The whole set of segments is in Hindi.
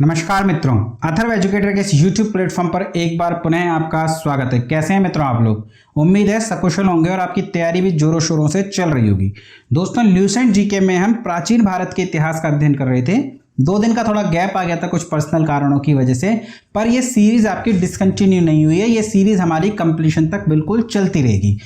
नमस्कार मित्रों, अथर्व एजुकेटर के इस YouTube प्लेटफॉर्म पर एक बार पुनः आपका स्वागत है। कैसे हैं मित्रों आप लोग? उम्मीद है सकुशल होंगे और आपकी तैयारी भी जोरों शोरों से चल रही होगी। दोस्तों, ल्यूसेंट जीके में हम प्राचीन भारत के इतिहास का अध्ययन कर रहे थे। 2 दिन का थोड़ा गैप आ गया था कुछ पर्सनल कारणों की वजह से, पर यह सीरीज आपकी डिसकंटिन्यू नहीं हुई है। ये सीरीज हमारी कंप्लीशन तक बिल्कुल चलती रहेगी।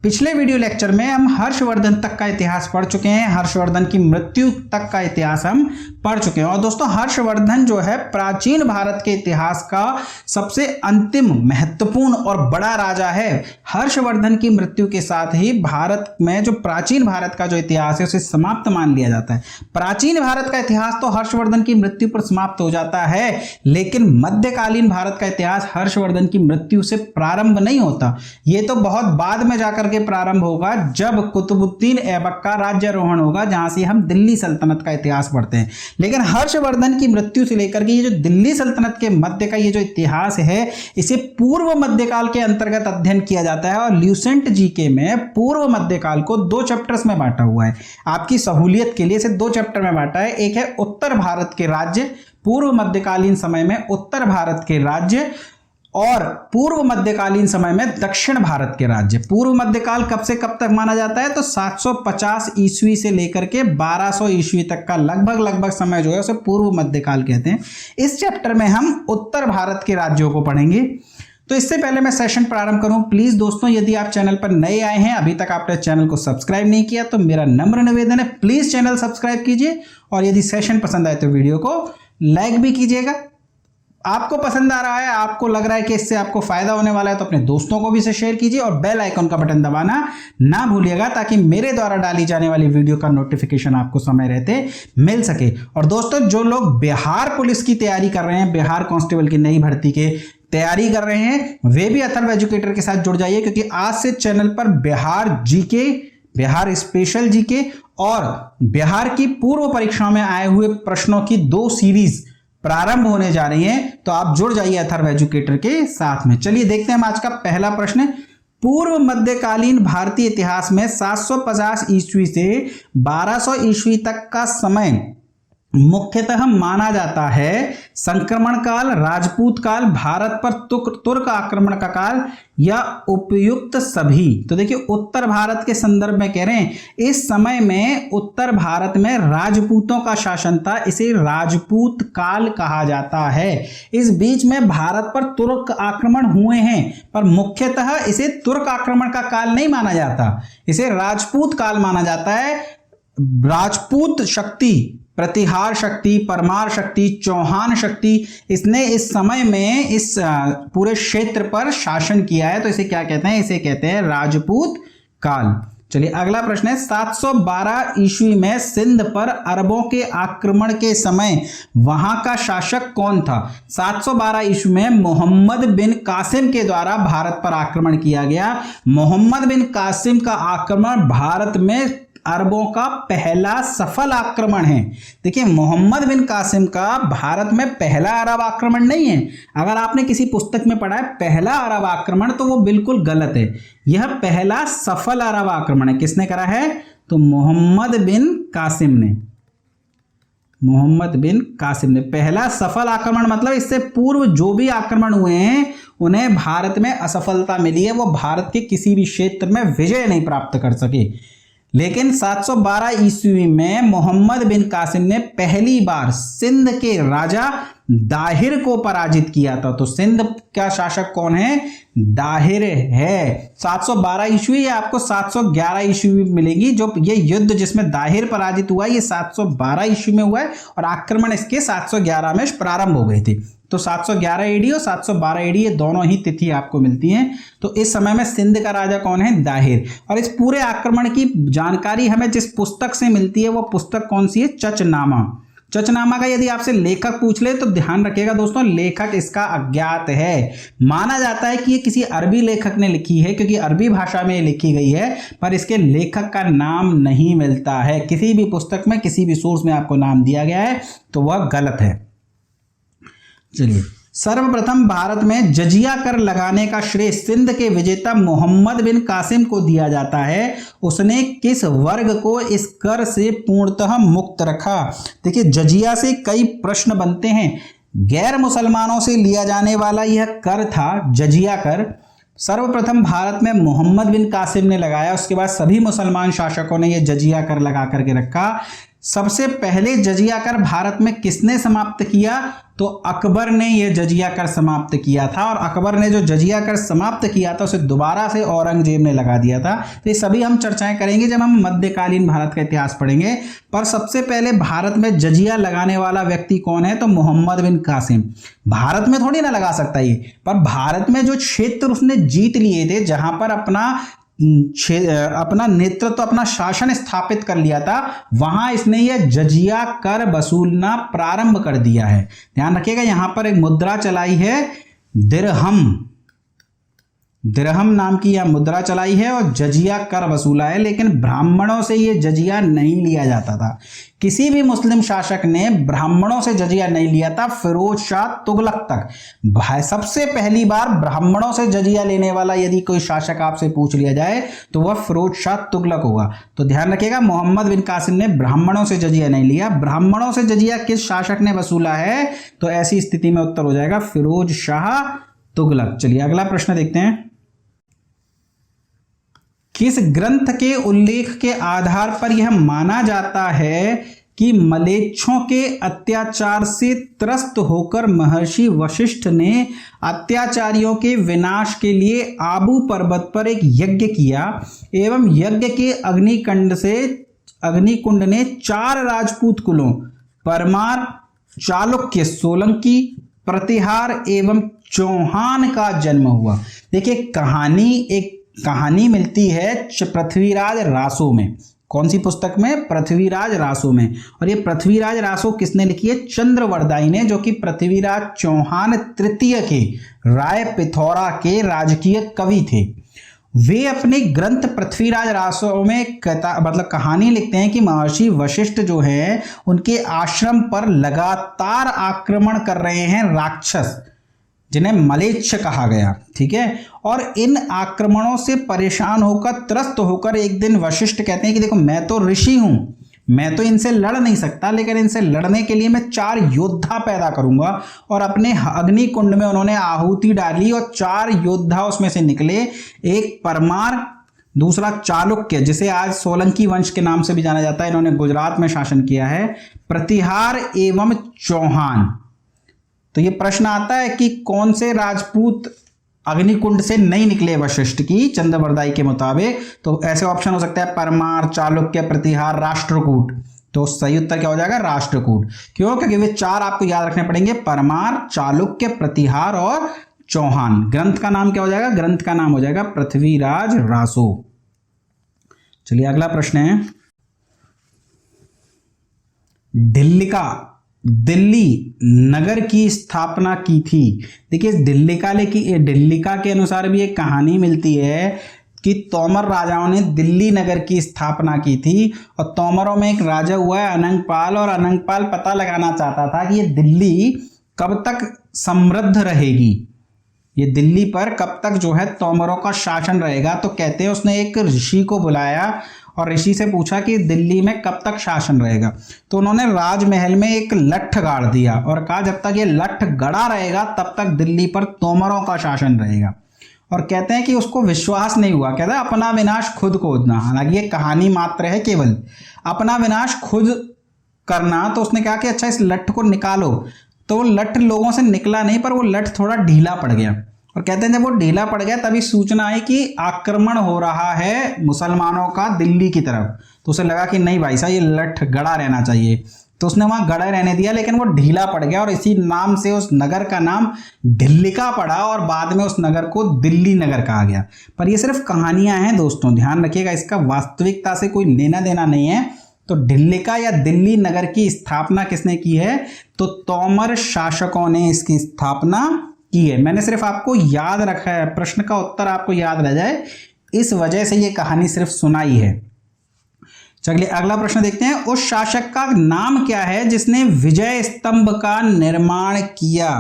पिछले वीडियो लेक्चर में हम हर्षवर्धन तक का इतिहास पढ़ चुके हैं, हर्षवर्धन की मृत्यु तक का इतिहास हम पढ़ चुके हैं। और दोस्तों, हर्षवर्धन जो है प्राचीन भारत के इतिहास का सबसे अंतिम महत्वपूर्ण और बड़ा राजा है। हर्षवर्धन की मृत्यु के साथ ही भारत में जो प्राचीन भारत का जो इतिहास है उसे समाप्त मान लिया जाता है। प्राचीन भारत का इतिहास तो हर्षवर्धन की मृत्यु पर समाप्त हो जाता है, लेकिन मध्यकालीन भारत का इतिहास हर्षवर्धन की मृत्यु से प्रारंभ नहीं होता। यह तो बहुत बाद में जाकर के प्रारंभ होगा, जब कुतुबुद्दीन ऐबक का राज्यारोहण होगा, जहां से हम दिल्ली सल्तनत का इतिहास पढ़ते हैं। लेकिन हर्षवर्धन की मृत्यु से लेकर के ये जो दिल्ली सल्तनत के मध्य का ये जो इतिहास है, इसे पूर्व मध्यकाल के अंतर्गत अध्ययन किया जाता है। और ल्यूसेंट जीके में पूर्व मध्यकाल को 2 चैप्टर्स में बांटा हुआ है। आपकी सहूलियत के लिए इसे 2 चैप्टर में बांटा है। एक है उत्तर भारत के राज्य, पूर्व मध्यकालीन समय में उत्तर भारत के राज्य, और पूर्व मध्यकालीन समय में दक्षिण भारत के राज्य। पूर्व मध्यकाल कब से कब तक माना जाता है? तो 750 ईस्वी से लेकर के 1200 ईस्वी तक का लगभग समय जो है उसे पूर्व मध्यकाल कहते हैं। इस चैप्टर में हम उत्तर भारत के राज्यों को पढ़ेंगे। तो इससे पहले मैं सेशन प्रारंभ करूं, प्लीज दोस्तों, यदि आप चैनल पर नए आए हैं, अभी तक आपने चैनल को सब्सक्राइब नहीं किया, तो मेरा नम्र निवेदन है, प्लीज चैनल सब्सक्राइब कीजिए। और यदि सेशन पसंद आए तो वीडियो को लाइक भी कीजिएगा। आपको पसंद आ रहा है, आपको लग रहा है कि इससे आपको फायदा होने वाला है, तो अपने दोस्तों को भी इसे शेयर कीजिए और बेल आइकन का बटन दबाना ना भूलिएगा, ताकि मेरे द्वारा डाली जाने वाली वीडियो का नोटिफिकेशन आपको समय रहते मिल सके। और दोस्तों, जो लोग बिहार पुलिस की तैयारी कर रहे हैं, बिहार कांस्टेबल की नई भर्ती के तैयारी कर रहे हैं, वे भी अथर्व एजुकेटर के साथ जुड़ जाइए, क्योंकि आज से चैनल पर Bihar GK, Bihar special GK और बिहार की पूर्व परीक्षाओं में आए हुए प्रश्नों की 2 सीरीज प्रारंभ होने जा रही हैं। तो आप जुड़ जाइए अथर्व एजुकेटर के साथ में। चलिए देखते हैं हम आज का पहला प्रश्न। पूर्व मध्यकालीन भारतीय इतिहास में 750 ईस्वी से 1200 ईस्वी तक का समय मुख्यतः माना जाता है संक्रमण काल, राजपूत काल, भारत पर तुर्क आक्रमण का काल या उपयुक्त सभी। तो देखिए, उत्तर भारत के संदर्भ में कह रहे हैं, इस समय में उत्तर भारत में राजपूतों का शासन था, इसे राजपूत काल कहा जाता है। इस बीच में भारत पर तुर्क आक्रमण हुए हैं, पर मुख्यतः इसे तुर्क आक्रमण का काल नहीं माना जाता, इसे राजपूत काल माना जाता है। राजपूत शक्ति, प्रतिहार शक्ति, परमार शक्ति, चौहान शक्ति, इसने इस समय में इस पूरे क्षेत्र पर शासन किया है, तो इसे क्या कहते हैं? इसे कहते हैं राजपूत काल। चलिए अगला प्रश्न है, 712 ईस्वी में सिंध पर अरबों के आक्रमण के समय वहां का शासक कौन था? 712 ईस्वी में मोहम्मद बिन कासिम के द्वारा भारत पर आक्रमण किया गया। मोहम्मद बिन कासिम का आक्रमण भारत में अरबों का पहला सफल आक्रमण है। देखिए, मोहम्मद बिन कासिम का भारत में पहला अरब आक्रमण नहीं है। अगर आपने किसी पुस्तक में पढ़ा है पहला अरब आक्रमण, तो वो बिल्कुल गलत है। यह पहला सफल अरब आक्रमण है। किसने करा है? तो मोहम्मद बिन कासिम ने। मोहम्मद बिन कासिम ने पहला सफल आक्रमण, मतलब इससे पूर्व जो भी आक्रमण हुए हैं उन्हें भारत में असफलता मिली है, वो भारत के किसी भी क्षेत्र में विजय नहीं प्राप्त कर सके। लेकिन 712 ईस्वी में मोहम्मद बिन कासिम ने पहली बार सिंध के राजा दाहिर को पराजित किया था। तो सिंध का शासक कौन है? दाहिर है। 712 ईस्वी या आपको 711 ईस्वी मिलेगी। जो ये युद्ध जिसमें दाहिर पराजित हुआ, ये 712 ईस्वी में हुआ है और आक्रमण इसके 711 में प्रारंभ हो गए थे। तो 711 एडी और 712 एडी, ये दोनों ही तिथि आपको मिलती हैं। तो इस समय में सिंध का राजा कौन है? दाहिर। और इस पूरे आक्रमण की जानकारी हमें जिस पुस्तक से मिलती है, वो पुस्तक कौन सी है? चचनामा। चचनामा का यदि आपसे लेखक पूछ ले तो ध्यान रखिएगा दोस्तों, लेखक इसका अज्ञात है। माना जाता है कि ये किसी अरबी लेखक ने लिखी है, क्योंकि अरबी भाषा में लिखी गई है, पर इसके लेखक का नाम नहीं मिलता है। किसी भी पुस्तक में, किसी भी सोर्स में आपको नाम दिया गया है तो वह गलत है। चलिए सर्वप्रथम भारत में जजिया कर लगाने का श्रेय सिंध के विजेता मोहम्मद बिन कासिम को दिया जाता है। उसने किस वर्ग को इस कर से पूर्णतः मुक्त रखा? देखिए, जजिया से कई प्रश्न बनते हैं। गैर मुसलमानों से लिया जाने वाला यह कर था जजिया कर। सर्वप्रथम भारत में मोहम्मद बिन कासिम ने लगाया, उसके बाद सभी मुसलमान शासकों ने यह जजिया कर लगा करके रखा। सबसे पहले जजिया कर भारत में किसने समाप्त किया? तो अकबर ने यह जजिया कर समाप्त किया था, और अकबर ने जो जजिया कर समाप्त किया था उसे दोबारा से औरंगजेब ने लगा दिया था। तो ये सभी हम चर्चाएं करेंगे जब हम मध्यकालीन भारत का इतिहास पढ़ेंगे। पर सबसे पहले भारत में जजिया लगाने वाला व्यक्ति कौन है? तो मोहम्मद बिन कासिम। भारत में थोड़ी ना लगा सकता ये, पर भारत में जो क्षेत्र उसने जीत लिए थे, जहां पर अपना नेतृत्व, अपना शासन स्थापित कर लिया था, वहां इसने यह जजिया कर वसूलना प्रारंभ कर दिया है। ध्यान रखिएगा, यहां पर एक मुद्रा चलाई है दिरहम नाम की यह मुद्रा चलाई है और जजिया कर वसूला है। लेकिन ब्राह्मणों से यह जजिया नहीं लिया जाता था। किसी भी मुस्लिम शासक ने ब्राह्मणों से जजिया नहीं लिया था, फिरोज शाह तुगलक तक। भाई, सबसे पहली बार ब्राह्मणों से जजिया लेने वाला यदि कोई शासक आपसे पूछ लिया जाए तो वह फिरोज शाह तुगलक होगा। तो ध्यान रखिएगा, मोहम्मद बिन कासिम ने ब्राह्मणों से जजिया नहीं लिया। ब्राह्मणों से जजिया किस शासक ने वसूला है? तो ऐसी स्थिति में उत्तर हो जाएगा फिरोज शाह तुगलक। चलिए अगला प्रश्न देखते हैं। किस ग्रंथ के उल्लेख के आधार पर यह माना जाता है कि मलेच्छों के अत्याचार से त्रस्त होकर महर्षि वशिष्ठ ने अत्याचारियों के विनाश के लिए आबू पर्वत पर एक यज्ञ किया एवं यज्ञ के अग्निकुंड ने 4 राजपूत कुलों परमार, चालुक्य, सोलंकी, प्रतिहार एवं चौहान का जन्म हुआ? देखिए, कहानी मिलती है पृथ्वीराज रासो में। कौन सी पुस्तक में? पृथ्वीराज रासो में। और ये पृथ्वीराज रासो किसने लिखी है? चंद्रवरदाई ने, जो कि पृथ्वीराज चौहान तृतीय के राय पिथौरा के राजकीय कवि थे। वे अपने ग्रंथ पृथ्वीराज रासो में कहानी लिखते हैं कि महर्षि वशिष्ठ जो है उनके आश्रम पर लगातार आक्रमण कर रहे हैं राक्षस, जिन्हें मलेच्छ कहा गया। ठीक है, और इन आक्रमणों से परेशान होकर, त्रस्त होकर एक दिन वशिष्ठ कहते हैं कि देखो, मैं तो ऋषि हूं, मैं तो इनसे लड़ नहीं सकता, लेकिन इनसे लड़ने के लिए मैं 4 योद्धा पैदा करूंगा। और अपने अग्निकुंड में उन्होंने आहुति डाली और 4 योद्धा उसमें से निकले। एक परमार, दूसरा चालुक्य, जिसे आज सोलंकी वंश के नाम से भी जाना जाता है, इन्होंने गुजरात में शासन किया है, प्रतिहार एवं चौहान। तो ये प्रश्न आता है कि कौन से राजपूत अग्निकुंड से नहीं निकले वशिष्ठ की चंद्रवरदाई के मुताबिक? तो ऐसे ऑप्शन हो सकता है परमार, चालुक्य, प्रतिहार, राष्ट्रकूट। तो सही उत्तर क्या हो जाएगा? राष्ट्रकूट। क्यों? क्योंकि वे 4 आपको याद रखने पड़ेंगे, परमार, चालुक्य, प्रतिहार और चौहान। ग्रंथ का नाम क्या हो जाएगा? ग्रंथ का नाम हो जाएगा पृथ्वीराज रासो। चलिए अगला प्रश्न है, दिल्ली नगर की स्थापना की थी। देखिए, दिल्लिका के अनुसार भी एक कहानी मिलती है कि तोमर राजाओं ने दिल्ली नगर की स्थापना की थी। और तोमरों में एक राजा हुआ है अनंगपाल, और अनंगपाल पता लगाना चाहता था कि ये दिल्ली कब तक समृद्ध रहेगी, ये दिल्ली पर कब तक जो है तोमरों का शासन रहेगा। तो कहते हैं उसने एक ऋषि को बुलाया और ऋषि से पूछा कि दिल्ली में कब तक शासन रहेगा। तो उन्होंने राजमहल में एक लठ गाड़ दिया और कहा जब तक ये लठ गड़ा रहेगा तब तक दिल्ली पर तोमरों का शासन रहेगा। और कहते हैं कि उसको विश्वास नहीं हुआ, कहता है अपना विनाश खुद खोदना। हालांकि ये कहानी मात्र है, केवल अपना विनाश खुद करना। तो उसने कहा कि अच्छा इस लठ को निकालो। तो वो लठ लोगों से निकला नहीं, पर वो लठ थोड़ा ढीला पड़ गया। और कहते हैं जब वो ढीला पड़ गया तभी सूचना आई कि आक्रमण हो रहा है मुसलमानों का दिल्ली की तरफ। तो उसे लगा कि नहीं भाई साहब, ये लठ गड़ा रहना चाहिए। तो उसने वहां गड़ा रहने दिया, लेकिन वो ढीला पड़ गया और इसी नाम से उस नगर का नाम ढिल्लिका पड़ा और बाद में उस नगर को दिल्ली नगर कहा गया। पर ये सिर्फ कहानियां हैं दोस्तों, ध्यान रखिएगा, इसका वास्तविकता से कोई लेना देना नहीं है। तो ढिल्लिका या दिल्ली नगर की स्थापना किसने की है? तो तोमर शासकों ने इसकी स्थापना की है। मैंने सिर्फ आपको याद रखा है, प्रश्न का उत्तर आपको याद रह जाए, इस वजह से ये कहानी सिर्फ सुनाई है। चलिए अगला प्रश्न देखते हैं, उस शासक का नाम क्या है जिसने विजय स्तंभ का निर्माण किया?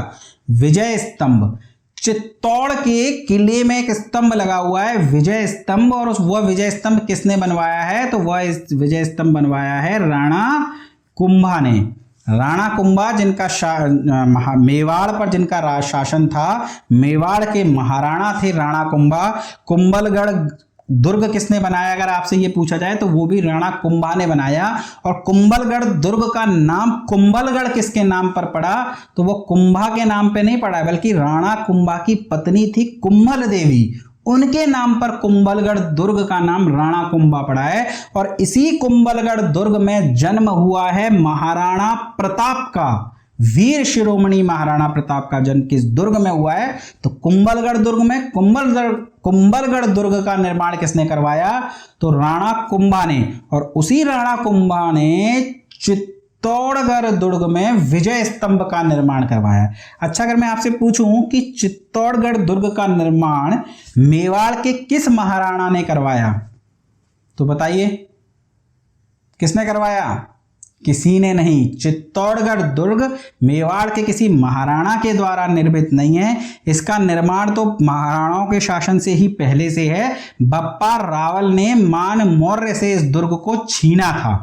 विजय स्तंभ, चित्तौड़ के किले में एक स्तंभ लगा हुआ है विजय स्तंभ, और वह विजय स्तंभ किसने बनवाया है? तो वह विजय स्तंभ बनवाया है राणा कुंभा ने। राणा कुंभा जिनका मेवाड़ पर जिनका शासन था, मेवाड़ के महाराणा थे राणा कुंभा। कुंभलगढ़ दुर्ग किसने बनाया अगर आपसे ये पूछा जाए तो वो भी राणा कुंभा ने बनाया। और कुंभलगढ़ दुर्ग का नाम कुंभलगढ़ किसके नाम पर पड़ा? तो वो कुंभा के नाम पे नहीं पड़ा, बल्कि राणा कुंभा की पत्नी थी कुंभल देवी, उनके नाम पर कुंभलगढ़ दुर्ग का नाम राणा कुंभा पड़ा है। और इसी कुंभलगढ़ दुर्ग में जन्म हुआ है महाराणा प्रताप का। वीर शिरोमणि महाराणा प्रताप का जन्म किस दुर्ग में हुआ है? तो कुंभलगढ़ दुर्ग में। कुंभलगढ़ दुर्ग का निर्माण किसने करवाया? तो राणा कुंभा ने। और उसी राणा कुंभा ने चित्तौड़गढ़ दुर्ग में विजय स्तंभ का निर्माण करवाया। अच्छा, अगर मैं आपसे पूछूं कि चित्तौड़गढ़ दुर्ग का निर्माण मेवाड़ के किस महाराणा ने करवाया, तो बताइए किसने करवाया? किसी ने नहीं। चित्तौड़गढ़ दुर्ग मेवाड़ के किसी महाराणा के द्वारा निर्मित नहीं है। इसका निर्माण तो महाराणाओं के शासन से ही पहले से है। बप्पा रावल ने मान मौर्य से इस दुर्ग को छीना था।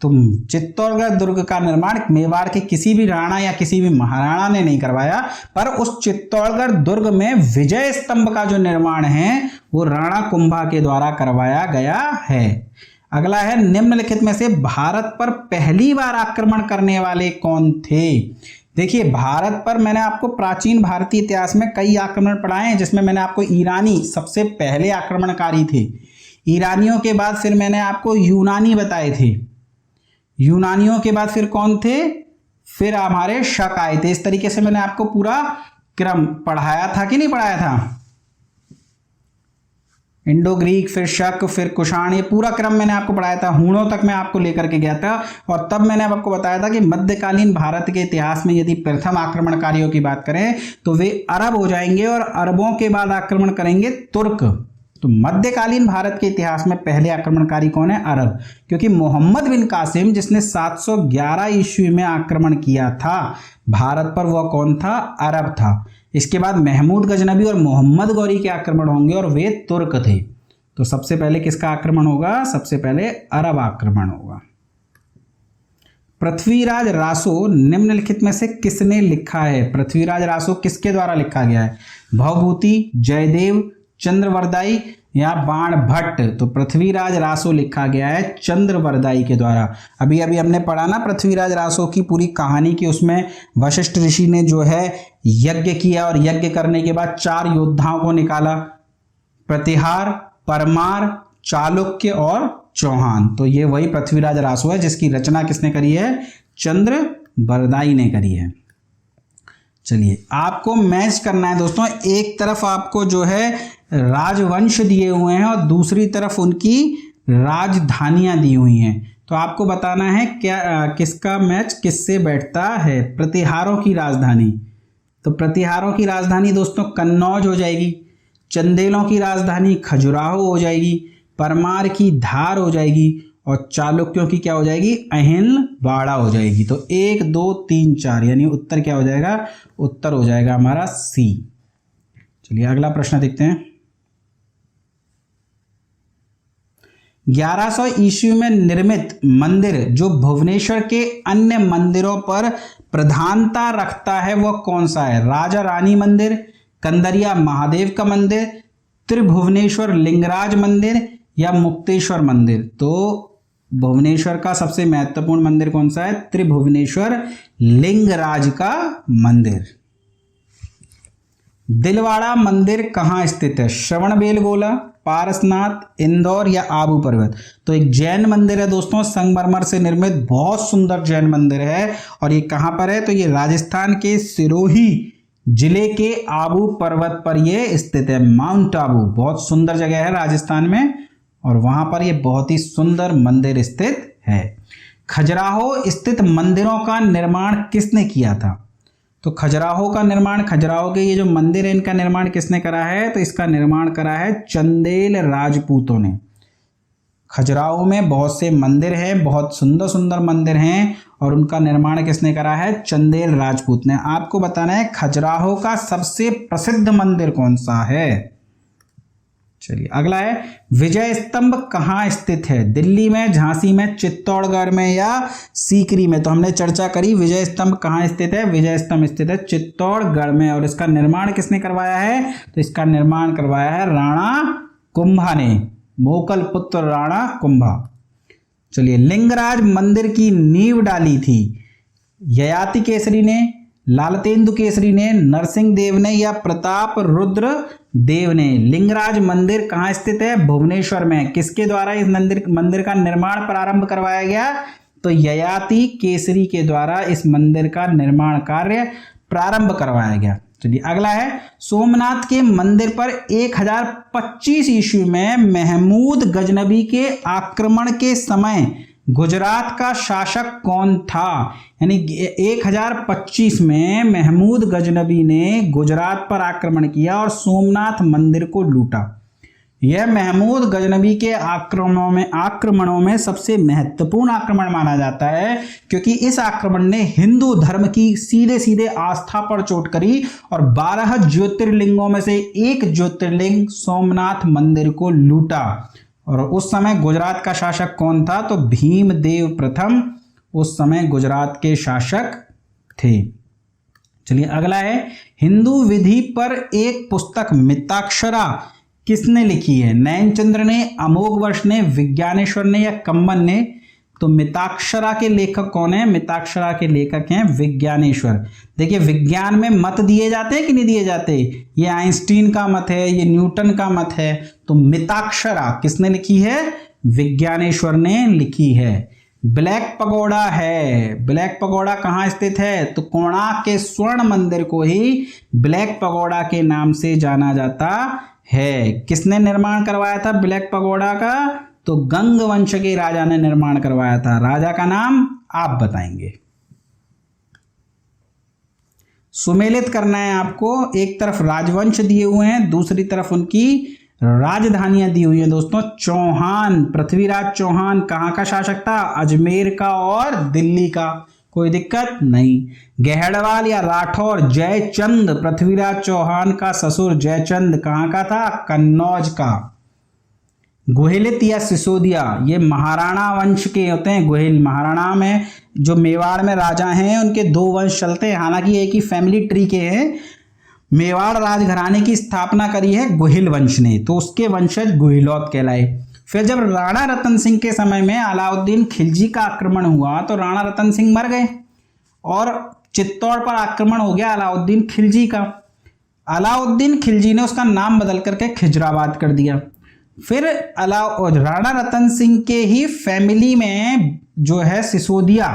तो चित्तौड़गढ़ दुर्ग का निर्माण मेवाड़ के किसी भी राणा या किसी भी महाराणा ने नहीं करवाया, पर उस चित्तौड़गढ़ दुर्ग में विजय स्तंभ का जो निर्माण है वो राणा कुंभा के द्वारा करवाया गया है। अगला है, निम्नलिखित में से भारत पर पहली बार आक्रमण करने वाले कौन थे? देखिए, भारत पर मैंने आपको प्राचीन भारतीय इतिहास में कई आक्रमण पढ़ाए हैं, जिसमें मैंने आपको ईरानी सबसे पहले आक्रमणकारी थे। ईरानियों के बाद फिर मैंने आपको यूनानी बताए थे। यूनानियों के बाद फिर कौन थे? फिर हमारे शक आए थे। इस तरीके से मैंने आपको पूरा क्रम पढ़ाया था कि नहीं पढ़ाया था? इंडो ग्रीक, फिर शक, फिर कुषाण, ये पूरा क्रम मैंने आपको पढ़ाया था। हूणों तक मैं आपको लेकर के गया था। और तब मैंने आपको बताया था कि मध्यकालीन भारत के इतिहास में यदि प्रथम आक्रमणकारियों की बात करें तो वे अरब हो जाएंगे, और अरबों के बाद आक्रमण करेंगे तुर्क। तो मध्यकालीन भारत के इतिहास में पहले आक्रमणकारी कौन है? अरब। क्योंकि मोहम्मद बिन कासिम जिसने 711 ईस्वी में आक्रमण किया था भारत पर, वह कौन था? अरब था। इसके बाद महमूद गजनबी और मोहम्मद गौरी के आक्रमण होंगे और वे तुर्क थे। तो सबसे पहले किसका आक्रमण होगा? सबसे पहले अरब आक्रमण होगा। पृथ्वीराज रासो निम्नलिखित में से किसने लिखा है? पृथ्वीराज रासो किसके द्वारा लिखा गया है? भवभूति, जयदेव, चंद्रवरदाई या बाणभट्ट? तो पृथ्वीराज रासो लिखा गया है चंद्रवरदाई के द्वारा। अभी अभी हमने पढ़ा ना पृथ्वीराज रासो की पूरी कहानी की, उसमें वशिष्ठ ऋषि ने जो है यज्ञ किया और यज्ञ करने के बाद 4 योद्धाओं को निकाला, प्रतिहार, परमार, चालुक्य और चौहान। तो ये वही पृथ्वीराज रासो है जिसकी रचना किसने करी है? चंद्रवरदाई ने करी है। चलिए, आपको मैच करना है दोस्तों। एक तरफ आपको जो है राजवंश दिए हुए हैं और दूसरी तरफ उनकी राजधानियां दी हुई हैं। तो आपको बताना है क्या किसका मैच किससे बैठता है। प्रतिहारों की राजधानी, तो प्रतिहारों की राजधानी दोस्तों कन्नौज हो जाएगी। चंदेलों की राजधानी खजुराहो हो जाएगी। परमार की धार हो जाएगी। और चालुक्यों की क्या हो जाएगी? अहिलवाड़ा हो जाएगी। तो 1 2 3 4 यानी उत्तर क्या हो जाएगा? उत्तर हो जाएगा हमारा सी। चलिए अगला प्रश्न देखते हैं। 1100 ईस्वी में निर्मित मंदिर जो भुवनेश्वर के अन्य मंदिरों पर प्रधानता रखता है वह कौन सा है? राजा रानी मंदिर, कंदरिया महादेव का मंदिर, त्रिभुवनेश्वर लिंगराज मंदिर या मुक्तेश्वर मंदिर? तो भुवनेश्वर का सबसे महत्वपूर्ण मंदिर कौन सा है? त्रिभुवनेश्वर लिंगराज का मंदिर। दिलवाड़ा मंदिर कहाँ स्थित है? श्रवणबेलगोला, पारसनाथ, इंदौर या आबू पर्वत? तो एक जैन मंदिर है दोस्तों, संगमरमर से निर्मित बहुत सुंदर जैन मंदिर है। और ये कहाँ पर है? तो ये राजस्थान के सिरोही जिले के आबू पर्वत पर ये स्थित है। माउंट आबू बहुत सुंदर जगह है राजस्थान में, और वहां पर ये बहुत ही सुंदर मंदिर स्थित है। खजुराहो स्थित मंदिरों का निर्माण किसने किया था? तो खजुराहो का निर्माण, खजुराहो के ये जो मंदिर है इनका निर्माण किसने करा है? तो इसका निर्माण करा है चंदेल राजपूतों ने। खजुराहो में बहुत से मंदिर हैं, बहुत सुंदर सुंदर मंदिर हैं, और उनका निर्माण किसने करा है? चंदेल राजपूत ने। आपको बताना है खजुराहो का सबसे प्रसिद्ध मंदिर कौन सा है। चलिए अगला है, विजय स्तंभ कहाँ स्थित है? दिल्ली में, झांसी में, चित्तौड़गढ़ में या सीकरी में? तो हमने चर्चा करी विजय स्तंभ कहाँ स्थित है। विजय स्तंभ स्थित है चित्तौड़गढ़ में। और इसका निर्माण किसने करवाया है? तो इसका निर्माण करवाया है राणा कुंभा ने, मोकल पुत्र राणा कुंभा। चलिए, लिंगराज मंदिर की नींव डाली थी ययाति केसरी ने, लालतेंदु केसरी ने, नरसिंह देव ने या प्रताप रुद्र देव ने? लिंगराज मंदिर कहाँ स्थित है? भुवनेश्वर में। किसके द्वारा इस मंदिर का निर्माण प्रारंभ करवाया गया? तो ययाति केसरी के द्वारा इस मंदिर का निर्माण कार्य प्रारंभ करवाया गया। चलिए अगला है, सोमनाथ के मंदिर पर 1025 ईस्वी में महमूद गजनबी के आक्रमण के समय गुजरात का शासक कौन था? यानी 1025 में महमूद गजनबी ने गुजरात पर आक्रमण किया और सोमनाथ मंदिर को लूटा। यह महमूद गजनबी के आक्रमणों में सबसे महत्वपूर्ण आक्रमण माना जाता है, क्योंकि इस आक्रमण ने हिंदू धर्म की सीधे सीधे आस्था पर चोट करी और 12 ज्योतिर्लिंगों में से एक ज्योतिर्लिंग सोमनाथ मंदिर को लूटा। और उस समय गुजरात का शासक कौन था? तो भीमदेव प्रथम उस समय गुजरात के शासक थे। चलिए अगला है, हिंदू विधि पर एक पुस्तक मिताक्षरा किसने लिखी है? नयनचंद्र ने, अमोघवर्ष ने, विज्ञानेश्वर ने या कम्बन ने? तो मिताक्षरा के लेखक कौन है? मिताक्षरा के लेखक हैं विज्ञानेश्वर। देखिए, विज्ञान में मत दिए जाते हैं कि नहीं दिए जाते? ये आइंस्टीन का मत है, ये न्यूटन का मत है। तो मिताक्षरा किसने लिखी है? विज्ञानेश्वर ने लिखी है। ब्लैक पगोड़ा है, ब्लैक पगोड़ा कहाँ स्थित है? तो कोणार्क के स्वर्ण मंदिर को ही ब्लैक पगोड़ा के नाम से जाना जाता है। किसने निर्माण करवाया था ब्लैक पगोड़ा का? तो गंग वंश के राजा ने निर्माण करवाया था। राजा का नाम आप बताएंगे। सुमेलित करना है आपको। एक तरफ राजवंश दिए हुए हैं, दूसरी तरफ उनकी राजधानियां दी हुई हैं। दोस्तों, चौहान, पृथ्वीराज चौहान कहाँ का शासक था? अजमेर का और दिल्ली का। कोई दिक्कत नहीं। गहड़वाल या राठौर, जयचंद, पृथ्वीराज चौहान का ससुर जयचंद कहाँ का था? कन्नौज का। गोहिलित या सिसोदिया, ये महाराणा वंश के होते हैं। गोहिल महाराणा में जो मेवाड़ में राजा हैं उनके दो वंश चलते हैं, हालांकि एक ही फैमिली ट्री के हैं। मेवाड़ राजघराने की स्थापना करी है गोहिल वंश ने, तो उसके वंशज गोहिलौत कहलाए। फिर जब राणा रतन सिंह के समय में अलाउद्दीन खिलजी का आक्रमण हुआ तो राणा रतन सिंह मर गए और चित्तौड़ पर आक्रमण हो गया अलाउद्दीन खिलजी का। अलाउद्दीन खिलजी ने उसका नाम बदल करके खिजराबाद कर दिया। फिर राणा रतन सिंह के ही फैमिली में जो है सिसोदिया,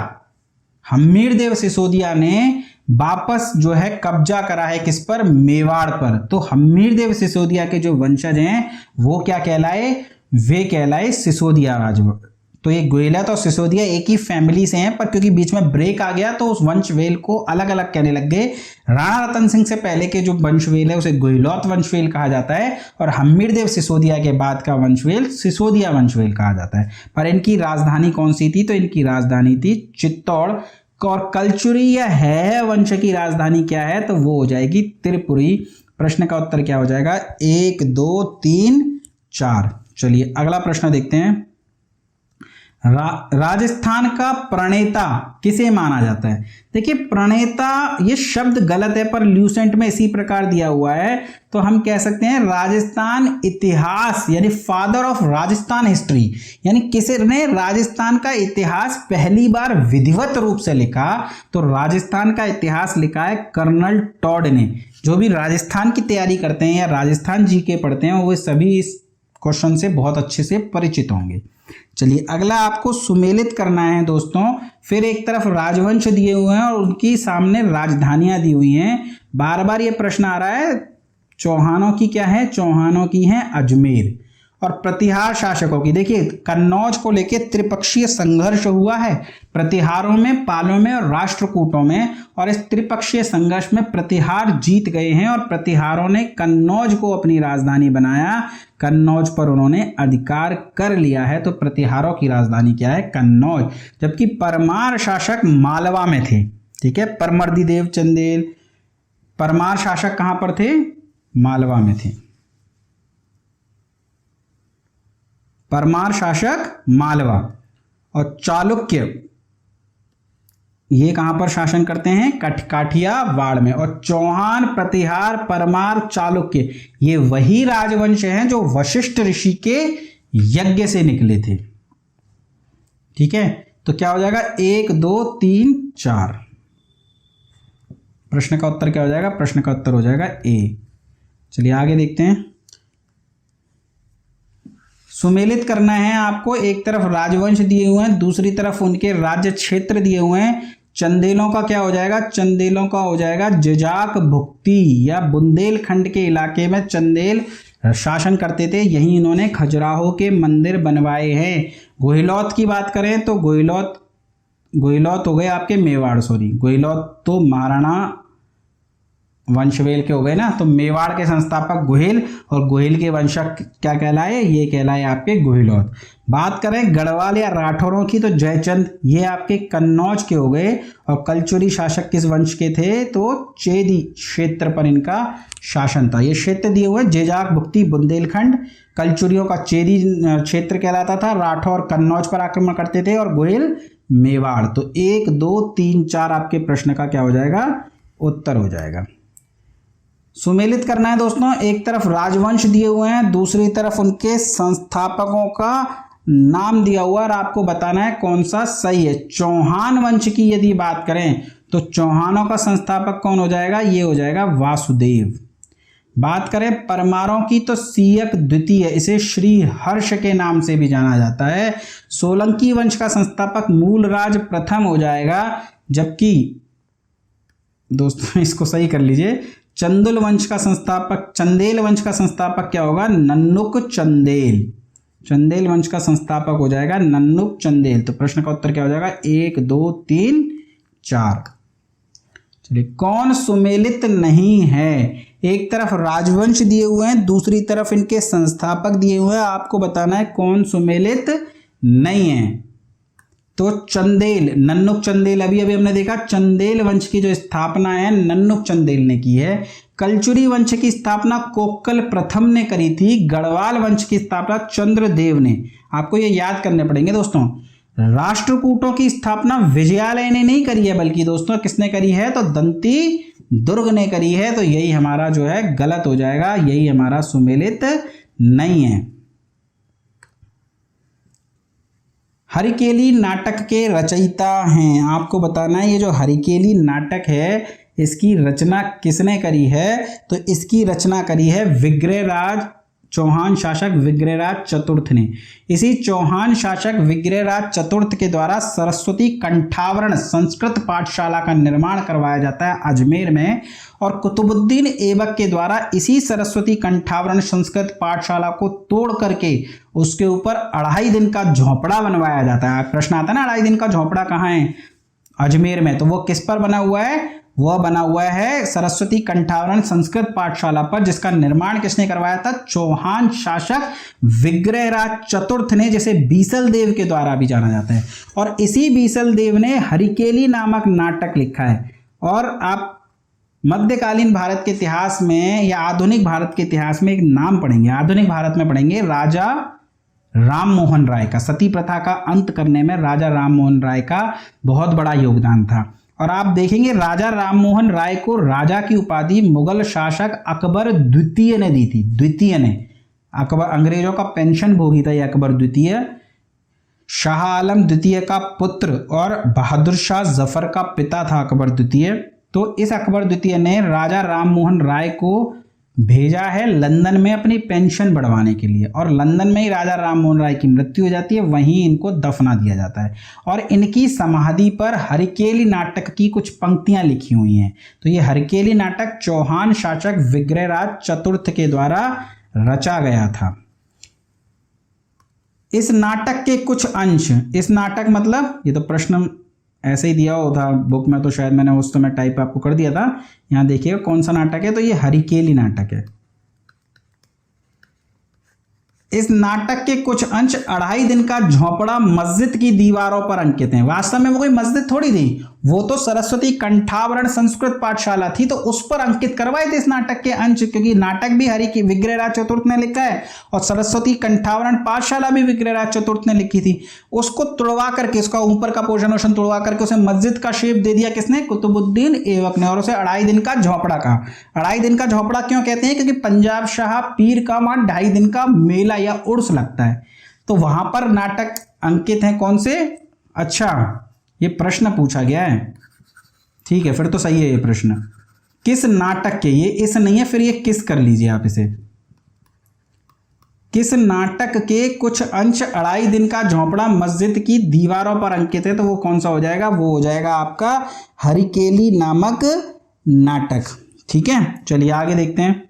हम्मीरदेव सिसोदिया ने वापस जो है कब्जा करा है किस पर? मेवाड़ पर। तो हम्मीरदेव सिसोदिया के जो वंशज हैं वो क्या कहलाए? वे कहलाए सिसोदिया राजवंश। तो ये गोहिलत और सिसोदिया एक ही फैमिली से हैं, पर क्योंकि बीच में ब्रेक आ गया तो उस वंशवेल को अलग अलग कहने लग गए। राणा रतन सिंह से पहले के जो वंशवेल है उसे गोहिलौत वंशवेल कहा जाता है, और हम्मीरदेव सिसोदिया के बाद का वंशवेल सिसोदिया वंशवेल कहा जाता है। पर इनकी राजधानी कौन सी थी? तो इनकी राजधानी थी चित्तौड़। और कलचुरी या है वंश की राजधानी क्या है? तो वो हो जाएगी त्रिपुरी। प्रश्न का उत्तर क्या हो जाएगा? 1 2 3 4। चलिए अगला प्रश्न देखते हैं। राजस्थान का प्रणेता किसे माना जाता है? देखिए, प्रणेता ये शब्द गलत है, पर ल्यूसेंट में इसी प्रकार दिया हुआ है, तो हम कह सकते हैं राजस्थान इतिहास, यानी फादर ऑफ राजस्थान हिस्ट्री, यानी किसने राजस्थान का इतिहास पहली बार विधिवत रूप से लिखा? तो राजस्थान का इतिहास लिखा है कर्नल टॉड ने। जो भी राजस्थान की तैयारी करते हैं या राजस्थान जीके पढ़ते हैं वो सभी इस क्वेश्चन से बहुत अच्छे से परिचित होंगे। चलिए अगला आपको सुमेलित करना है दोस्तों। फिर एक तरफ राजवंश दिए हुए हैं और उनकी सामने राजधानियां दी हुई हैं। बार बार ये प्रश्न आ रहा है, चौहानों की क्या है? चौहानों की है अजमेर। और प्रतिहार शासकों की। देखिए कन्नौज को लेकर त्रिपक्षीय संघर्ष हुआ है प्रतिहारों में, पालों में और राष्ट्रकूटों में, और इस त्रिपक्षीय संघर्ष में प्रतिहार जीत गए हैं और प्रतिहारों ने कन्नौज को अपनी राजधानी बनाया, कन्नौज पर उन्होंने अधिकार कर लिया है। तो प्रतिहारों की राजधानी क्या है? कन्नौज। जबकि परमार शासक मालवा में थे, ठीक है, परमर्दिदेव चंदेल परमार शासक कहां पर थे? मालवा में थे। परमार शासक मालवा, और चालुक्य ये कहां पर शासन करते हैं? काठियावाड़ में। और चौहान, प्रतिहार, परमार, चालुक्य ये वही राजवंश हैं जो वशिष्ठ ऋषि के यज्ञ से निकले थे, ठीक है। तो क्या हो जाएगा? 1 2 3 4। प्रश्न का उत्तर क्या हो जाएगा? प्रश्न का उत्तर हो जाएगा ए। चलिए आगे देखते हैं। सुमेलित करना है आपको, एक तरफ राजवंश दिए हुए हैं, दूसरी तरफ उनके राज्य क्षेत्र दिए हुए हैं। चंदेलों का क्या हो जाएगा? चंदेलों का हो जाएगा जजाक भुक्ति, या बुंदेलखंड के इलाके में चंदेल शासन करते थे, यहीं इन्होंने खजुराहो के मंदिर बनवाए हैं। गोहिलौत की बात करें तो गोहिलौत हो गए आपके मेवाड़, सॉरी गोहिलौत तो महाराणा वंशवेल के हो गए ना, तो मेवाड़ के संस्थापक गोहिल, और गोहिल के वंशक क्या कहलाए? ये कहलाए आपके गोहिलौत। बात करें गढ़वाल या राठौरों की तो जयचंद, ये आपके कन्नौज के हो गए। और कलचुरी शासक किस वंश के थे? तो चेदी क्षेत्र पर इनका शासन था। ये क्षेत्र दिए हुए जेजाक भुक्ति बुंदेलखंड, कलचुरियों का चेदी क्षेत्र कहलाता था, राठौर कन्नौज पर आक्रमण करते थे, और गोहिल मेवाड़। तो 1 2 3 4 आपके प्रश्न का क्या हो जाएगा? उत्तर हो जाएगा। सुमेलित करना है दोस्तों, एक तरफ राजवंश दिए हुए हैं, दूसरी तरफ उनके संस्थापकों का नाम दिया हुआ, और आपको बताना है कौन सा सही है। चौहान वंश की यदि बात करें तो चौहानों का संस्थापक कौन हो जाएगा? ये हो जाएगा वासुदेव। बात करें परमारों की तो सीयक द्वितीय, इसे श्री हर्ष के नाम से भी जाना जाता है। सोलंकी वंश का संस्थापक मूलराज प्रथम हो जाएगा, जबकि दोस्तों इसको सही कर लीजिए, चंदेल वंश का संस्थापक क्या होगा? नन्नुक चंदेल। चंदेल वंश का संस्थापक हो जाएगा नन्नुक चंदेल। तो प्रश्न का उत्तर क्या हो जाएगा? 1 2 3 4। चलिए, कौन सुमेलित नहीं है? एक तरफ राजवंश दिए हुए हैं, दूसरी तरफ इनके संस्थापक दिए हुए हैं, आपको बताना है कौन सुमेलित नहीं है। तो चंदेल, नन्नुक चंदेल, अभी हमने देखा चंदेल वंश की जो स्थापना है नन्नुक चंदेल ने की है। कलचुरी वंश की स्थापना कोक्कल प्रथम ने करी थी। गढ़वाल वंश की स्थापना चंद्रदेव ने। आपको ये याद करने पड़ेंगे दोस्तों। राष्ट्रकूटों की स्थापना विजयालय ने नहीं करी है, बल्कि दोस्तों किसने करी है? तो दंती दुर्ग ने करी है। तो यही हमारा जो है गलत हो जाएगा, यही हमारा सुमेलित नहीं है। हरिकेली नाटक के रचयिता हैं, आपको बताना है ये जो हरिकेली नाटक है इसकी रचना किसने करी है? तो इसकी रचना करी है विग्रहराज, चौहान शासक विग्रहराज चतुर्थ ने। इसी चौहान शासक विग्रहराज चतुर्थ के द्वारा सरस्वती कंठावरण संस्कृत पाठशाला का निर्माण करवाया जाता है अजमेर में, और कुतुबुद्दीन ऐबक के द्वारा इसी सरस्वती कंठावरण संस्कृत पाठशाला को तोड़ करके उसके ऊपर 2.5 दिन का झोपड़ा बनवाया जाता है। प्रश्न आता है ना 2.5 दिन का झोपड़ा कहाँ है? अजमेर में। तो वो किस पर बना हुआ है? वह बना हुआ है सरस्वती कंठावरण संस्कृत पाठशाला पर, जिसका निर्माण किसने करवाया था? चौहान शासक विग्रहराज चतुर्थ ने, जिसे बीसल देव के द्वारा भी जाना जाता है। और इसी बीसल देव ने हरिकेली नामक नाटक लिखा है। और आप मध्यकालीन भारत के इतिहास में या आधुनिक भारत के इतिहास में एक नाम पढ़ेंगे, आधुनिक भारत में पढ़ेंगे राजा राम मोहन राय का। सती प्रथा का अंत करने में राजा राम मोहन राय का बहुत बड़ा योगदान था। और आप देखेंगे राजा राम मोहन राय को राजा की उपाधि मुगल शासक अकबर द्वितीय ने दी थी। द्वितीय ने, अकबर अंग्रेजों का पेंशन भोगी था ये अकबर द्वितीय, शाह आलम द्वितीय का पुत्र और बहादुर शाह जफर का पिता था अकबर द्वितीय। तो इस अकबर द्वितीय ने राजा राम मोहन राय को भेजा है लंदन में अपनी पेंशन बढ़वाने के लिए, और लंदन में ही राजा राम मोहन राय की मृत्यु हो जाती है, वहीं इनको दफना दिया जाता है। और इनकी समाधि पर हरिकेली नाटक की कुछ पंक्तियां लिखी हुई हैं। तो ये हरिकेली नाटक चौहान शासक विग्रहराज चतुर्थ के द्वारा रचा गया था। इस नाटक के कुछ अंश, इस नाटक मतलब ये तो प्रश्न ऐसे ही दिया हुआ था बुक में, तो शायद मैंने उस समय टाइप आपको कर दिया था। यहाँ देखिएगा कौन सा नाटक है, तो ये हरिकेली नाटक है। इस नाटक के कुछ अंश 2.5 दिन का झोंपड़ा मस्जिद की दीवारों पर अंकित हैं। वास्तव में वो कोई मस्जिद थोड़ी थी, वो तो सरस्वती कंठावरण संस्कृत पाठशाला थी, तो उस पर अंकित करवाए थे इस नाटक के अंश, क्योंकि नाटक भी हरि की विग्रहराज चतुर्थ ने लिखा है और सरस्वती कंठावरण पाठशाला भी विग्रहराज चतुर्थ ने लिखी थी। उसको तुड़वा करके, उसका ऊपर का पोर्शन वोशन तुड़वा करके उसे मस्जिद का शेप दे दिया किसने, कुतुबुद्दीन ऐबक ने, और उसे 2.5 दिन का झोंपड़ा कहा। 2.5 दिन का झोंपड़ा क्यों कहते हैं, क्योंकि पंजाब शाह पीर का वहां 2.5 दिन का मेला या उर्स लगता है, तो वहां पर नाटक अंकित है कौन से। अच्छा, ये प्रश्न पूछा गया है, ठीक है, फिर तो सही है ये प्रश्न। किस नाटक के, ये इस नहीं है, फिर ये किस कर लीजिए आप इसे। किस नाटक के कुछ अंश 2.5 दिन का झोंपड़ा मस्जिद की दीवारों पर अंकित है, तो वो कौन सा हो जाएगा, वो हो जाएगा आपका हरिकेली नामक नाटक। ठीक है, चलिए आगे देखते हैं।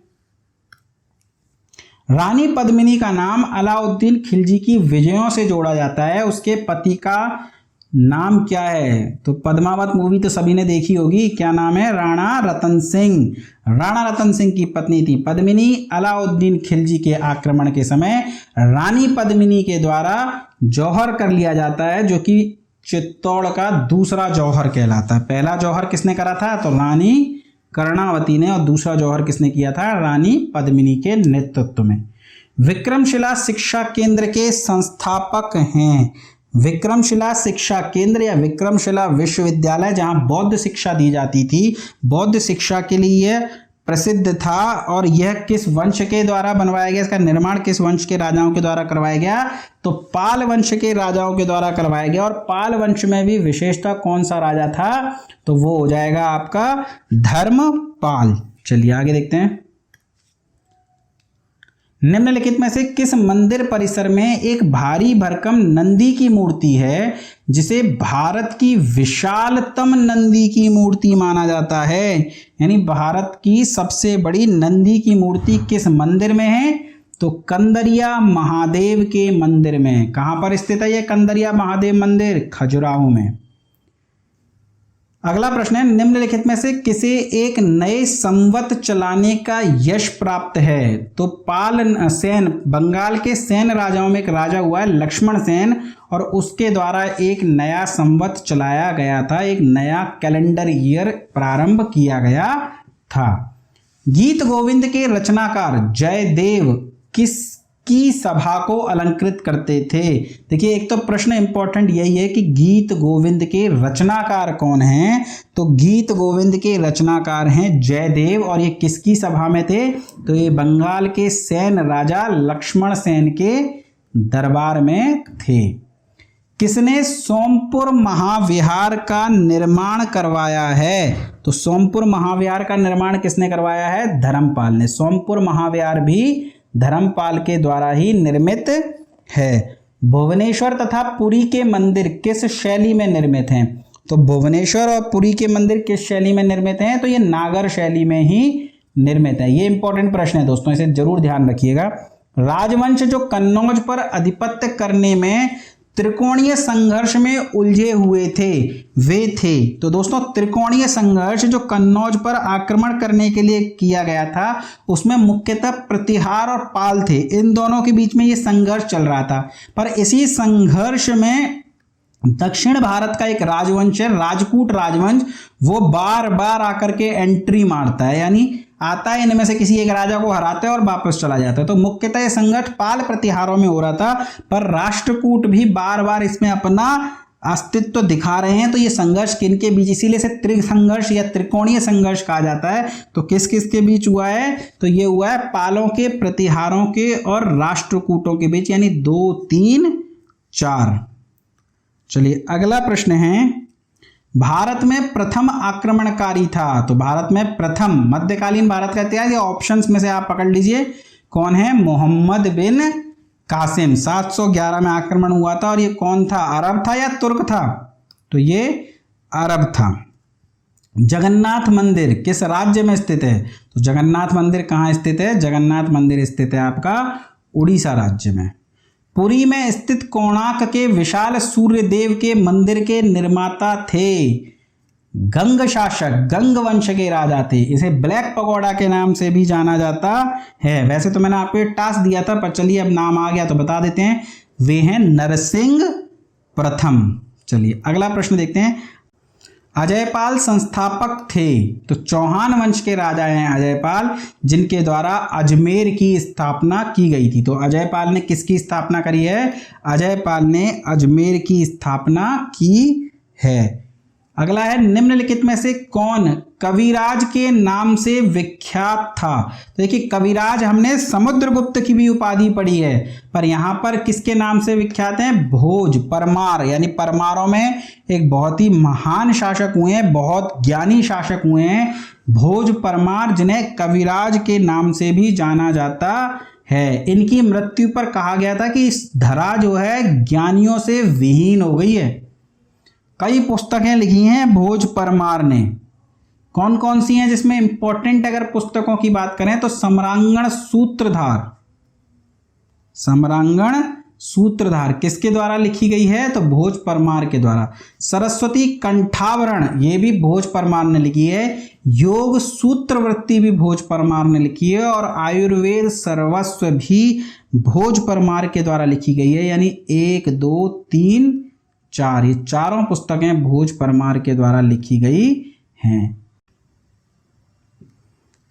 रानी पद्मिनी का नाम अलाउद्दीन खिलजी की विजयों से जोड़ा जाता है, उसके पति का नाम क्या है, तो पद्मावत मूवी तो सभी ने देखी होगी, क्या नाम है, राणा रतन सिंह। राणा रतन सिंह की पत्नी थी पद्मिनी। अलाउद्दीन खिलजी के आक्रमण के समय रानी पद्मिनी के द्वारा जौहर कर लिया जाता है, जो कि चित्तौड़ का दूसरा जौहर कहलाता है। पहला जौहर किसने करा था, तो रानी कर्णावती ने, और दूसरा जौहर किसने किया था, रानी पद्मिनी के नेतृत्व में। विक्रमशिला शिक्षा केंद्र के संस्थापक हैं। विक्रमशिला शिक्षा केंद्र या विक्रमशिला विश्वविद्यालय, जहां बौद्ध शिक्षा दी जाती थी, बौद्ध शिक्षा के लिए यह प्रसिद्ध था, और यह किस वंश के द्वारा बनवाया गया, इसका निर्माण किस वंश के राजाओं के द्वारा करवाया गया, तो पाल वंश के राजाओं के द्वारा करवाया गया। और पाल वंश में भी विशेषता कौन सा राजा था, तो वो हो जाएगा आपका धर्मपाल। चलिए आगे देखते हैं। निम्नलिखित में से किस मंदिर परिसर में एक भारी भरकम नंदी की मूर्ति है, जिसे भारत की विशालतम नंदी की मूर्ति माना जाता है, यानी भारत की सबसे बड़ी नंदी की मूर्ति किस मंदिर में है, तो कंदरिया महादेव के मंदिर में। कहां पर स्थित है यह कंदरिया महादेव मंदिर, खजुराहो में। अगला प्रश्न है, निम्नलिखित में से किसे एक नए संवत चलाने का यश प्राप्त है, तो पाल सेन, बंगाल के सेन राजाओं में एक राजा हुआ है लक्ष्मण सेन, और उसके द्वारा एक नया संवत चलाया गया था, एक नया कैलेंडर ईयर प्रारंभ किया गया था। गीत गोविंद के रचनाकार जयदेव किसकी सभा को अलंकृत करते थे। देखिए, एक तो प्रश्न इंपॉर्टेंट यही है कि गीत गोविंद के रचनाकार कौन हैं, तो गीत गोविंद के रचनाकार हैं जयदेव, और ये किसकी सभा में थे, तो ये बंगाल के सेन राजा लक्ष्मण सेन के दरबार में थे। किसने सोमपुर महाविहार का निर्माण करवाया है, तो सोमपुर महाविहार का निर्माण किसने करवाया है, धर्मपाल ने। सोमपुर महाविहार भी धर्मपाल के द्वारा ही निर्मित है। भुवनेश्वर तथा पुरी के मंदिर किस शैली में निर्मित हैं, तो भुवनेश्वर और पुरी के मंदिर किस शैली में निर्मित हैं, तो ये नागर शैली में ही निर्मित है। ये इंपॉर्टेंट प्रश्न है दोस्तों, इसे जरूर ध्यान रखिएगा। राजवंश जो कन्नौज पर अधिपत्य करने में त्रिकोणीय संघर्ष में उलझे हुए थे, वे थे, तो दोस्तों त्रिकोणीय संघर्ष जो कन्नौज पर आक्रमण करने के लिए किया गया था, उसमें मुख्यतः प्रतिहार और पाल थे, इन दोनों के बीच में ये संघर्ष चल रहा था। पर इसी संघर्ष में दक्षिण भारत का एक राजवंश है राजपूत राजवंश, वो बार बार आकर के एंट्री मारता है, यानी आता है इनमें से किसी एक राजा को हराता है और वापस चला जाता है। तो मुख्यतः ये संघर्ष पाल प्रतिहारों में हो रहा था, पर राष्ट्रकूट भी बार बार इसमें अपना अस्तित्व दिखा रहे हैं। तो ये संघर्ष किनके बीच, इसीलिए से त्रिसंघर्ष या त्रिकोणीय संघर्ष कहा जाता है। तो किस किस के बीच हुआ है, तो ये हुआ है पालों के, प्रतिहारों के और राष्ट्रकूटों के बीच, यानी 2, 3, 4। चलिए अगला प्रश्न है, भारत में प्रथम आक्रमणकारी था, तो भारत में प्रथम मध्यकालीन भारत का इतिहास या ऑप्शंस में से आप पकड़ लीजिए कौन है, मोहम्मद बिन कासिम। 711 में आक्रमण हुआ था, और ये कौन था, अरब था या तुर्क था, तो ये अरब था। जगन्नाथ मंदिर किस राज्य में स्थित है, तो जगन्नाथ मंदिर कहाँ स्थित है, जगन्नाथ मंदिर स्थित है आपका उड़ीसा राज्य में। पुरी में स्थित कोणार्क के विशाल सूर्य देव के मंदिर के निर्माता थे? गंग शासक, गंग वंश के राजा थे। इसे ब्लैक पगोडा के नाम से भी जाना जाता है। वैसे तो मैंने आपको टास्क दिया था, पर चलिए अब नाम आ गया तो बता देते हैं। वे हैं नरसिंह प्रथम। चलिए अगला प्रश्न देखते हैं। अजयपाल संस्थापक थे? तो चौहान वंश के राजा हैं अजयपाल, जिनके द्वारा अजमेर की स्थापना की गई थी। तो अजयपाल ने किसकी स्थापना करी है? अजयपाल ने अजमेर की स्थापना की है। अगला है, निम्नलिखित में से कौन कविराज के नाम से विख्यात था? तो देखिए, कविराज हमने समुद्रगुप्त की भी उपाधि पढ़ी है, पर यहाँ पर किसके नाम से विख्यात हैं? भोज परमार, यानी परमारों में एक बहुत ही महान शासक हुए हैं, बहुत ज्ञानी शासक हुए हैं भोज परमार, जिन्हें कविराज के नाम से भी जाना जाता है। इनकी मृत्यु पर कहा गया था कि इस धरा जो है ज्ञानियों से विहीन हो गई है। कई पुस्तकें लिखी हैं भोज परमार ने। कौन कौन सी हैं जिसमें इंपॉर्टेंट अगर पुस्तकों की बात करें तो सम्रांगण सूत्रधार। सम्रांगण सूत्रधार किसके द्वारा लिखी गई है? तो भोज परमार के द्वारा। सरस्वती कंठावरण ये भी भोज परमार ने लिखी है। योग सूत्रवृत्ति भी भोज परमार ने लिखी है। और आयुर्वेद सर्वस्व भी भोज परमार के द्वारा लिखी गई है। यानी 1 2 3 4 ये चारों पुस्तकें भोज परमार के द्वारा लिखी गई हैं।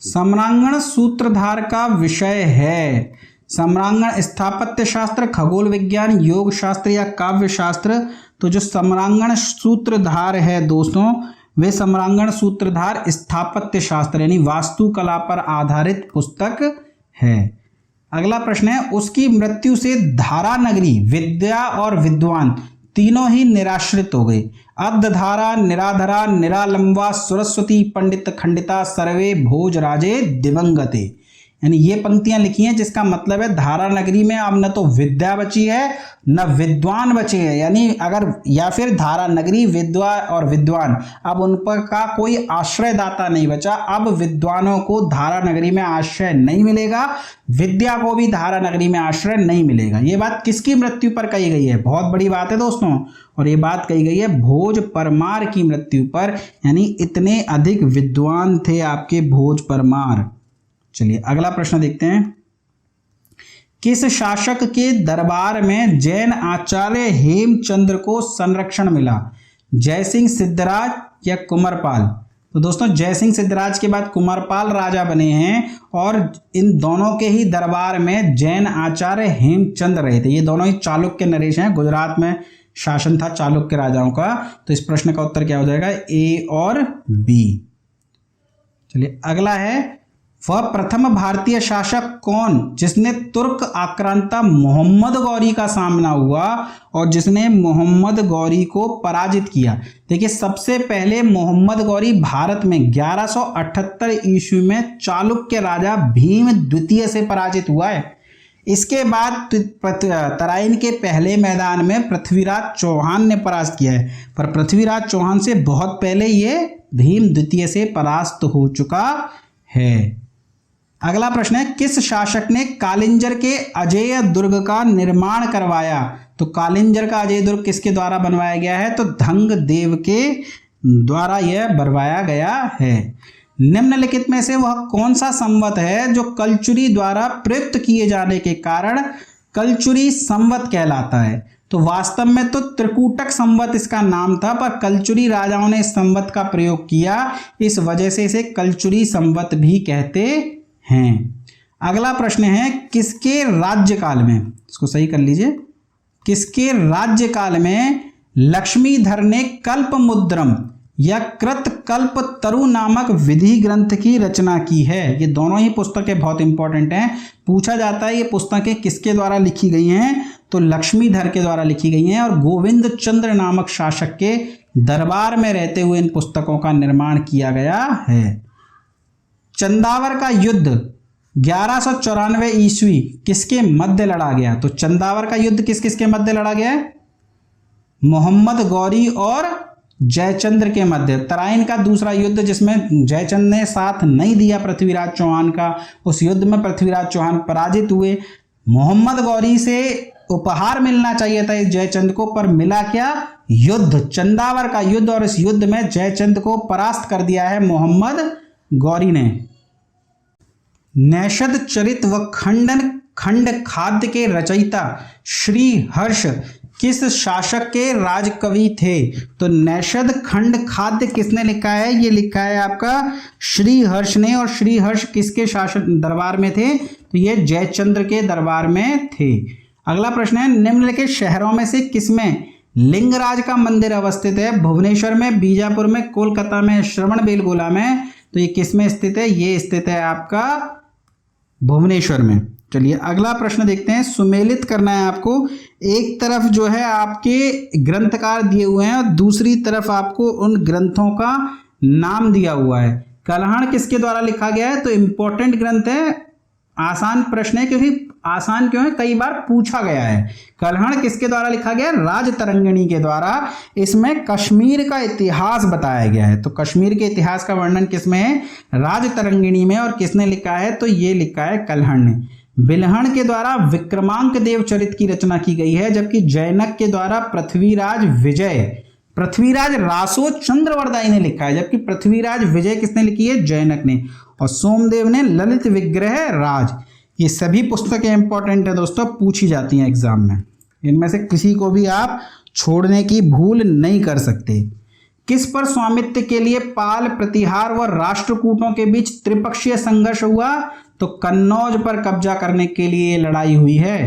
सम्रांगण सूत्रधार का विषय है सम्रांगण स्थापत्य शास्त्र, खगोल विज्ञान, योग शास्त्र या काव्य शास्त्र। तो जो सम्रांगण सूत्रधार है दोस्तों, वे सम्रांगण सूत्रधार स्थापत्य शास्त्र यानी वास्तुकला पर आधारित पुस्तक है। अगला प्रश्न है, उसकी मृत्यु से धारा नगरी, विद्या और विद्वान तीनों ही निराश्रित हो गए। अब्धधारा, निराधरा, निरालंबा, सरस्वती पंडित खंडिता, सर्वे भोज राजे दिवंगते। यानी ये पंक्तियां लिखी हैं, जिसका मतलब है धारा नगरी में अब न तो विद्या बची है न विद्वान बचे हैं। यानी अगर या फिर धारा नगरी, विद्या और विद्वान, अब उन पर का कोई आश्रयदाता नहीं बचा। अब विद्वानों को धारा नगरी में आश्रय नहीं मिलेगा, विद्या को भी धारा नगरी में आश्रय नहीं मिलेगा। ये बात किसकी मृत्यु पर कही गई है? बहुत बड़ी बात है दोस्तों। और ये बात कही गई है भोज परमार की मृत्यु पर। यानी इतने अधिक विद्वान थे आपके भोज परमार। चलिए अगला प्रश्न देखते हैं। किस शासक के दरबार में जैन आचार्य हेमचंद्र को संरक्षण मिला? जयसिंह सिद्धराज या कुमारपाल? तो दोस्तों जयसिंह सिद्धराज के बाद कुमारपाल राजा बने हैं और इन दोनों के ही दरबार में जैन आचार्य हेमचंद्र रहे थे। ये दोनों ही चालुक्य नरेश हैं। गुजरात में शासन था चालुक्य राजाओं का। तो इस प्रश्न का उत्तर क्या हो जाएगा? ए और बी। चलिए अगला है, वह प्रथम भारतीय शासक कौन जिसने तुर्क आक्रांता मोहम्मद गौरी का सामना हुआ और जिसने मोहम्मद गौरी को पराजित किया? देखिए, सबसे पहले मोहम्मद गौरी भारत में 1178 ईस्वी में चालुक्य राजा भीम द्वितीय से पराजित हुआ है। इसके बाद तराइन के पहले मैदान में पृथ्वीराज चौहान ने परास्त किया है, पर पृथ्वीराज चौहान से बहुत पहले ये भीम द्वितीय से परास्त हो चुका है। अगला प्रश्न है, किस शासक ने कालिंजर के अजेय दुर्ग का निर्माण करवाया? तो कालिंजर का अजेय दुर्ग किसके द्वारा बनवाया गया है? तो धंग देव के द्वारा यह बनवाया गया है। निम्नलिखित में से वह कौन सा संवत है जो कलचुरी द्वारा प्रयुक्त किए जाने के कारण कलचुरी संवत कहलाता है? तो वास्तव में तो त्रिकूटक संवत इसका नाम था, पर कलचुरी राजाओं ने इस संवत का प्रयोग किया, इस वजह से इसे कलचुरी संवत भी कहते हैं। अगला प्रश्न है, किसके राज्यकाल में, इसको सही कर लीजिए, किसके राज्यकाल में लक्ष्मीधर ने कल्पमुद्रम या कृत कल्प तरु नामक विधि ग्रंथ की रचना की है? ये दोनों ही पुस्तकें बहुत इंपॉर्टेंट हैं। पूछा जाता है ये पुस्तकें किसके द्वारा लिखी गई हैं? तो लक्ष्मीधर के द्वारा लिखी गई हैं और गोविंद चंद्र नामक शासक के दरबार में रहते हुए इन पुस्तकों का निर्माण किया गया है। चंदावर का युद्ध 1194 ईस्वी किसके मध्य लड़ा गया? तो चंदावर का युद्ध किस किस के मध्य लड़ा गया है? मोहम्मद गौरी और जयचंद्र के मध्य। तराइन का दूसरा युद्ध जिसमें जयचंद ने साथ नहीं दिया पृथ्वीराज चौहान का, उस युद्ध में पृथ्वीराज चौहान पराजित हुए। मोहम्मद गौरी से उपहार मिलना चाहिए था इस जयचंद को, पर मिला क्या? युद्ध, चंदावर का युद्ध। और इस युद्ध में जयचंद को परास्त कर दिया है मोहम्मद गौरी ने। नैषद चरित व खंड खाद्य के रचयिता श्री हर्ष किस शासक के राजकवि थे? तो नैषद खंड खाद्य किसने लिखा है? ये लिखा है आपका श्री हर्ष ने। और श्री हर्ष किसके शासन दरबार में थे? तो ये जयचंद्र के दरबार में थे। अगला प्रश्न है, निम्नलिखित शहरों में से किसमें लिंगराज का मंदिर अवस्थित है? भुवनेश्वर में, बीजापुर में, कोलकाता में, श्रवणबेलगोला में। तो ये किसमें स्थित है? ये स्थित है आपका भुवनेश्वर में। चलिए अगला प्रश्न देखते हैं। सुमेलित करना है आपको। एक तरफ जो है आपके ग्रंथकार दिए हुए हैं और दूसरी तरफ आपको उन ग्रंथों का नाम दिया हुआ है। कलहण किसके द्वारा लिखा गया है? तो इंपॉर्टेंट ग्रंथ है, आसान प्रश्न है, क्योंकि आसान क्यों है, कई बार पूछा गया है। कलहण किसके द्वारा लिखा गया है? राजतरंगिणी के द्वारा। इसमें कश्मीर का इतिहास बताया गया है। तो कश्मीर के इतिहास का वर्णन किसमें है? राजतरंगिणी में। और किसने लिखा है? तो ये लिखा है कलहण ने। बिल्हण के द्वारा विक्रमांक देव चरित की रचना की गई है, जबकि जैनक के द्वारा पृथ्वीराज रासो चंद्रवरदाई ने लिखा है, जबकि पृथ्वीराज विजय किसने लिखी है? जैनक ने। और सोमदेव ने ललित विग्रह राज। ये सभी पुस्तकें इंपॉर्टेंट है दोस्तों, पूछी जाती हैं एग्जाम में। इनमें से किसी को भी आप छोड़ने की भूल नहीं कर सकते। किस पर स्वामित्व के लिए पाल, प्रतिहार व राष्ट्रकूटों के बीच त्रिपक्षीय संघर्ष हुआ? तो कन्नौज पर कब्जा करने के लिए लड़ाई हुई है।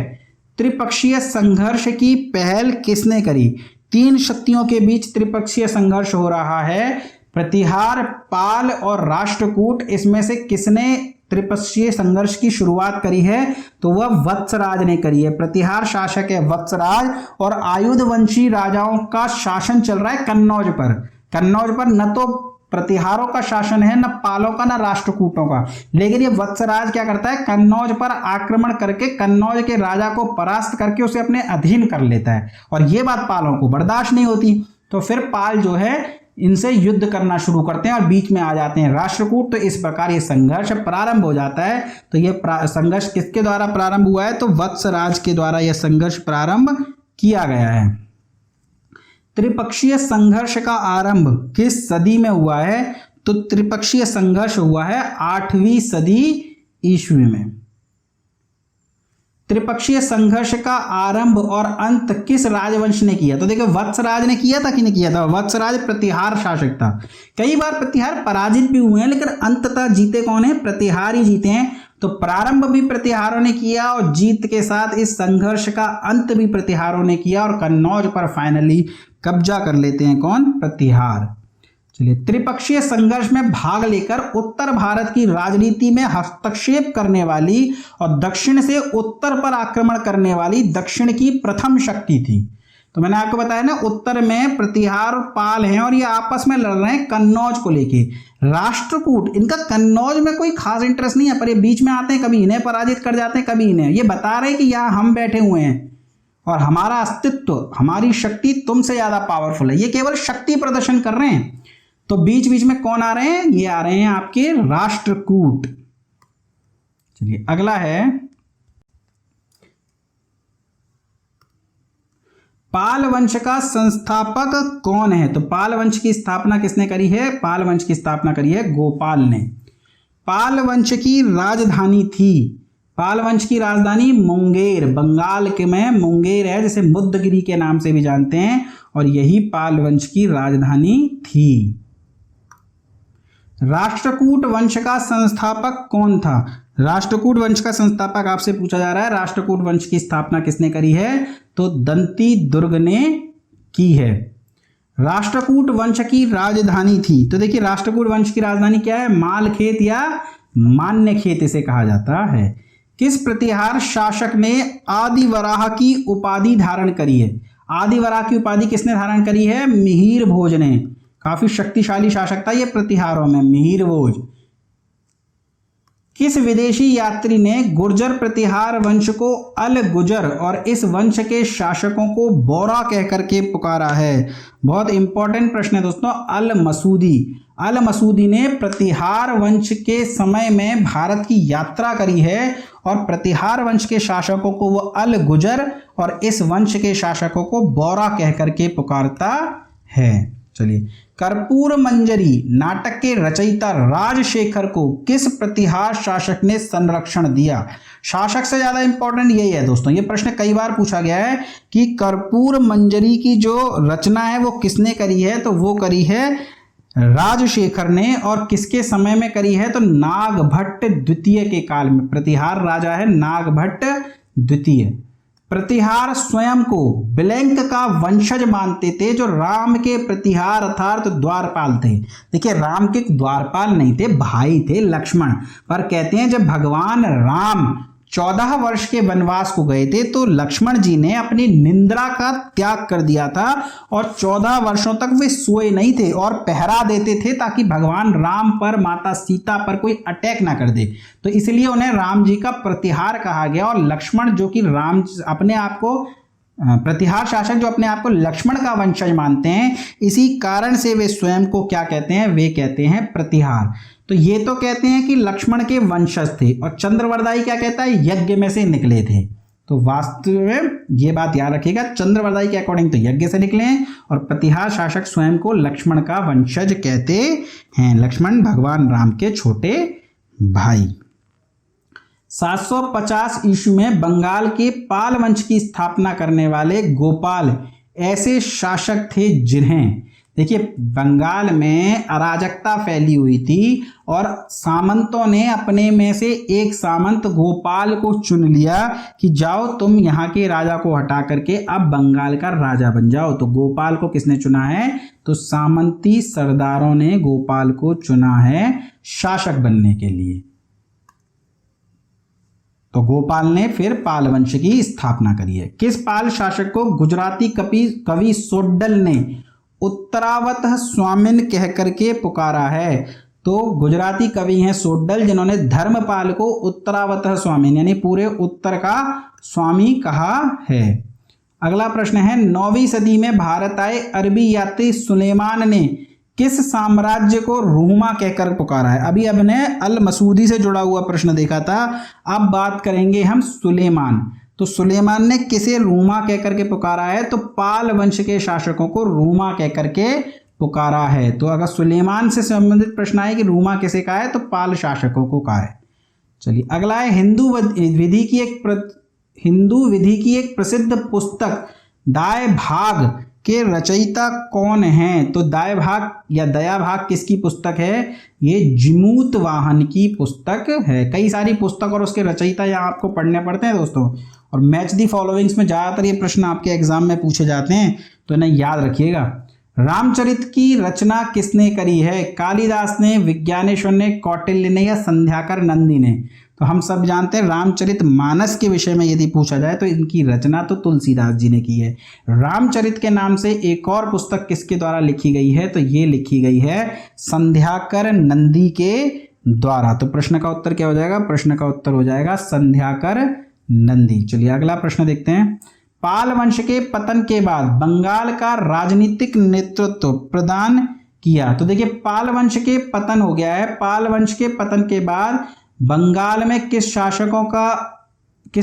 त्रिपक्षीय संघर्ष की पहल किसने करी? तीन शक्तियों के बीच त्रिपक्षीय संघर्ष हो रहा है। प्रतिहार, पाल और राष्ट्रकूट, इसमें से किसने त्रिपक्षीय संघर्ष की शुरुआत करी है? तो वह वत्सराज ने करी है। प्रतिहार शासक है वत्सराज और आयुधवंशी राजाओं का शासन चल रहा है कन्नौज पर। कन्नौज पर न तो प्रतिहारों का शासन है, न पालों का, न राष्ट्रकूटों का। लेकिन ये वत्सराज क्या करता है? कन्नौज पर आक्रमण करके कन्नौज के राजा को परास्त करके उसे अपने अधीन कर लेता है। और ये बात पालों को बर्दाश्त नहीं होती, तो फिर पाल जो है इनसे युद्ध करना शुरू करते हैं और बीच में आ जाते हैं राष्ट्रकूट। तो इस प्रकार ये संघर्ष प्रारंभ हो जाता है। तो ये संघर्ष किसके द्वारा प्रारंभ हुआ है? तो वत्सराज के द्वारा यह संघर्ष प्रारंभ किया गया है। त्रिपक्षीय संघर्ष का आरंभ किस सदी में हुआ है? तो त्रिपक्षीय संघर्ष हुआ है 8वीं सदी ईस्वी में। त्रिपक्षीय संघर्ष का आरंभ और अंत किस राजवंश ने किया? तो देखो वत्सराज ने किया था कि नहीं किया था? वत्सराज प्रतिहार शासक था। कई बार प्रतिहार पराजित भी हुए हैं, लेकिन अंततः जीते कौन है? प्रतिहार ही जीते हैं। तो प्रारंभ भी प्रतिहारों ने किया और जीत के साथ इस संघर्ष का अंत भी प्रतिहारों ने किया और कन्नौज पर फाइनली कब्जा कर लेते हैं कौन? प्रतिहार। चलिए, त्रिपक्षीय संघर्ष में भाग लेकर उत्तर भारत की राजनीति में हस्तक्षेप करने वाली और दक्षिण से उत्तर पर आक्रमण करने वाली दक्षिण की प्रथम शक्ति थी। तो मैंने आपको बताया ना, उत्तर में प्रतिहार और पाल हैं और ये आपस में लड़ रहे हैं कन्नौज को लेके। राष्ट्रकूट, इनका कन्नौज में कोई खास इंटरेस्ट नहीं है, पर ये बीच में आते हैं, कभी इन्हें पराजित कर जाते हैं, कभी इन्हें। ये बता रहे हैं कि यहाँ हम बैठे हुए हैं और हमारा अस्तित्व, हमारी शक्ति तुमसे ज्यादा पावरफुल है। ये केवल शक्ति प्रदर्शन कर रहे हैं। तो बीच बीच में कौन आ रहे हैं? ये आ रहे हैं आपके राष्ट्रकूट। चलिए अगला है, पाल वंश का संस्थापक कौन है? तो पाल वंश की स्थापना किसने करी है? पाल वंश की स्थापना करी है गोपाल ने। पाल वंश की राजधानी थी, पाल वंश की राजधानी मुंगेर, बंगाल के में मुंगेर है, जिसे मुद्दगिरी के नाम से भी जानते हैं, और यही पाल वंश की राजधानी थी। राष्ट्रकूट वंश का संस्थापक कौन था? राष्ट्रकूट वंश का संस्थापक आपसे पूछा जा रहा है, राष्ट्रकूट वंश की स्थापना किसने करी है? तो दंती दुर्ग ने की है। राष्ट्रकूट वंश की राजधानी थी, तो देखिए राष्ट्रकूट वंश की राजधानी क्या है? मालखेत या मान्यखेत इसे कहा जाता है। किस प्रतिहार शासक ने आदिवराह की उपाधि धारण करी है? आदिवराह की उपाधि किसने धारण करी है? मिहिर भोज ने। काफी शक्तिशाली शासक था ये प्रतिहारों में, मिहिर भोज। किस विदेशी यात्री ने गुर्जर प्रतिहार वंश को अल गुजर और इस वंश के शासकों को बोरा कहकर के पुकारा है? बहुत इंपॉर्टेंट प्रश्न है दोस्तों। अल मसूदी ने प्रतिहार वंश के समय में भारत की यात्रा करी है और प्रतिहार वंश के शासकों को वो अल गुजर और इस वंश के शासकों को बोरा कहकर के पुकारता है। चलिए, कर्पूर मंजरी नाटक के रचयिता राजशेखर को किस प्रतिहार शासक ने संरक्षण दिया? शासक से ज्यादा इंपॉर्टेंट यही है दोस्तों। ये प्रश्न कई बार पूछा गया है कि कर्पूर मंजरी की जो रचना है वो किसने करी है, तो वो करी है राजशेखर ने। और किसके समय में करी है, तो नागभट्ट द्वितीय के काल में। प्रतिहार राजा है नागभट्ट द्वितीय। प्रतिहार स्वयं को बिलंक का वंशज मानते थे, जो राम के प्रतिहार अर्थात द्वारपाल थे। देखिए, राम के द्वारपाल नहीं थे, भाई थे लक्ष्मण। पर कहते हैं जब भगवान राम 14 वर्ष के वनवास को गए थे तो लक्ष्मण जी ने अपनी निंद्रा का त्याग कर दिया था और 14 वर्षों तक वे सोए नहीं थे और पहरा देते थे ताकि भगवान राम पर, माता सीता पर कोई अटैक ना कर दे। तो इसलिए उन्हें राम जी का प्रतिहार कहा गया। और लक्ष्मण जो कि राम अपने आप को प्रतिहार शासक जो अपने आप को लक्ष्मण का वंशज मानते हैं, इसी कारण से वे स्वयं को क्या कहते हैं, वे कहते हैं प्रतिहार। तो ये तो कहते हैं कि लक्ष्मण के वंशज थे और चंद्रवरदाई क्या कहता है, यज्ञ में से निकले थे। तो वास्तव में ये बात याद रखिएगा, चंद्रवरदाई के अकॉर्डिंग तो यज्ञ से निकले हैं और प्रतिहार शासक स्वयं को लक्ष्मण का वंशज कहते हैं। लक्ष्मण भगवान राम के छोटे भाई। 750 ईस्वी में बंगाल के पाल वंश की स्थापना करने वाले गोपाल ऐसे शासक थे जिन्हें, देखिए, बंगाल में अराजकता फैली हुई थी और सामंतों ने अपने में से एक सामंत गोपाल को चुन लिया कि जाओ तुम यहाँ के राजा को हटा करके अब बंगाल का राजा बन जाओ। तो गोपाल को किसने चुना है, तो सामंती सरदारों ने गोपाल को चुना है शासक बनने के लिए। तो गोपाल ने फिर पाल वंश की स्थापना करी है। किस पाल शासक को गुजराती कवि सोड्डल ने उत्तरावत स्वामिन कह करके पुकारा है? तो गुजराती कवि हैं सोड्डल, जिन्होंने धर्मपाल को उत्तरावत स्वामिन यानी पूरे उत्तर का स्वामी कहा है। अगला प्रश्न है, 9वीं सदी में भारत आए अरबी यात्री सुलेमान ने किस साम्राज्य को रूमा कहकर पुकारा है? अभी हमने अल मसूदी से जुड़ा हुआ प्रश्न देखा था, अब बात करेंगे हम सुलेमान। तो सुलेमान ने किसे रूमा कहकर के पुकारा है? तो पाल वंश के शासकों को रूमा कहकर के पुकारा है। तो अगर सुलेमान से संबंधित प्रश्न आए कि रूमा किसे कहा है, तो पाल शासकों को कहा है। चलिए, अगला है हिंदू विधि की एक प्रसिद्ध पुस्तक दाय भाग के रचयिता कौन हैं? तो दाय भाग या दया भाग किसकी पुस्तक है? ये जिमूत वाहन की पुस्तक है। कई सारी पुस्तक और उसके रचयिता यहाँ आपको पढ़ने पड़ते हैं दोस्तों। और मैच दी फॉलोइंग्स में ज़्यादातर ये प्रश्न आपके एग्जाम में पूछे जाते हैं, तो इन्हें याद रखिएगा। रामचरित की रचना किसने करी है? कालिदास ने, विज्ञानेश्वर ने, कौटिल्य ने या संध्याकर नंदी ने? तो हम सब जानते हैं रामचरित मानस के विषय में यदि पूछा जाए तो इनकी रचना तो तुलसीदास जी ने की है। रामचरित के नाम से एक और पुस्तक किसके द्वारा लिखी गई है? तो ये लिखी गई है संध्याकर नंदी के द्वारा। तो प्रश्न का उत्तर क्या हो जाएगा? प्रश्न का उत्तर हो जाएगा संध्याकर नंदी। चलिए, अगला प्रश्न देखते हैं। पाल वंश के पतन के बाद बंगाल का राजनीतिक नेतृत्व प्रदान किया। तो देखिए, पाल वंश के पतन हो गया है। पाल वंश के पतन के बाद बंगाल में किस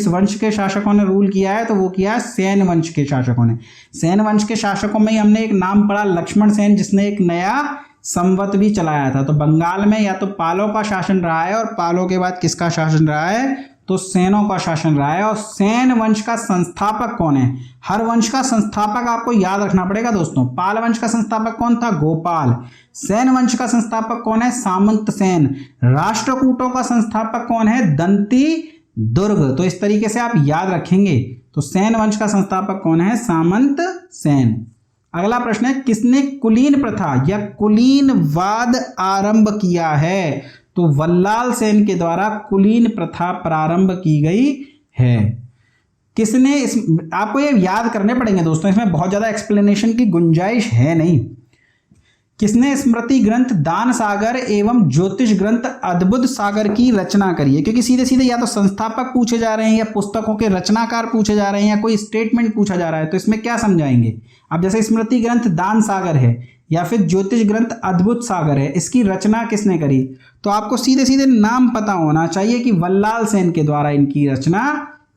वंश के शासकों ने रूल किया है? तो वो किया है सेन वंश के शासकों ने। सेन वंश के शासकों में ही हमने एक नाम पढ़ा लक्ष्मण सेन, जिसने एक नया संवत भी चलाया था। तो बंगाल में या तो पालों का शासन रहा है और पालों के बाद किसका शासन रहा है? तो सेनों का शासन रहा है। और सेन वंश का संस्थापक कौन है? हर वंश का संस्थापक आपको याद रखना पड़ेगा दोस्तों। पाल वंश का संस्थापक कौन था? गोपाल। सेन वंश का संस्थापक कौन है? सामंत सेन। राष्ट्रकूटों का संस्थापक कौन है? दंती दुर्ग। तो इस तरीके से आप याद रखेंगे। तो सेन वंश का संस्थापक कौन है? सामंत सेन। अगला प्रश्न है, किसने कुलीन प्रथा या कुलीनवाद आरंभ किया है? तो वल्लाल सेन के द्वारा कुलीन प्रथा प्रारंभ की गई है। किसने आपको ये याद करने पड़ेंगे दोस्तों, इसमें बहुत ज़्यादा एक्सप्लेनेशन की गुंजाइश है नहीं। किसने स्मृति ग्रंथ दान सागर एवं ज्योतिष ग्रंथ अद्भुत सागर की रचना करी है? क्योंकि सीधे सीधे या तो संस्थापक पूछे जा रहे हैं, या पुस्तकों के रचनाकार पूछे जा रहे हैं, या कोई स्टेटमेंट पूछा जा रहा है, तो इसमें क्या समझाएंगे? अब जैसे स्मृति ग्रंथ दान सागर है या फिर ज्योतिष ग्रंथ अद्भुत सागर है, इसकी रचना किसने करी? तो आपको सीधे सीधे नाम पता होना चाहिए कि वल्लाल सेन के द्वारा इनकी रचना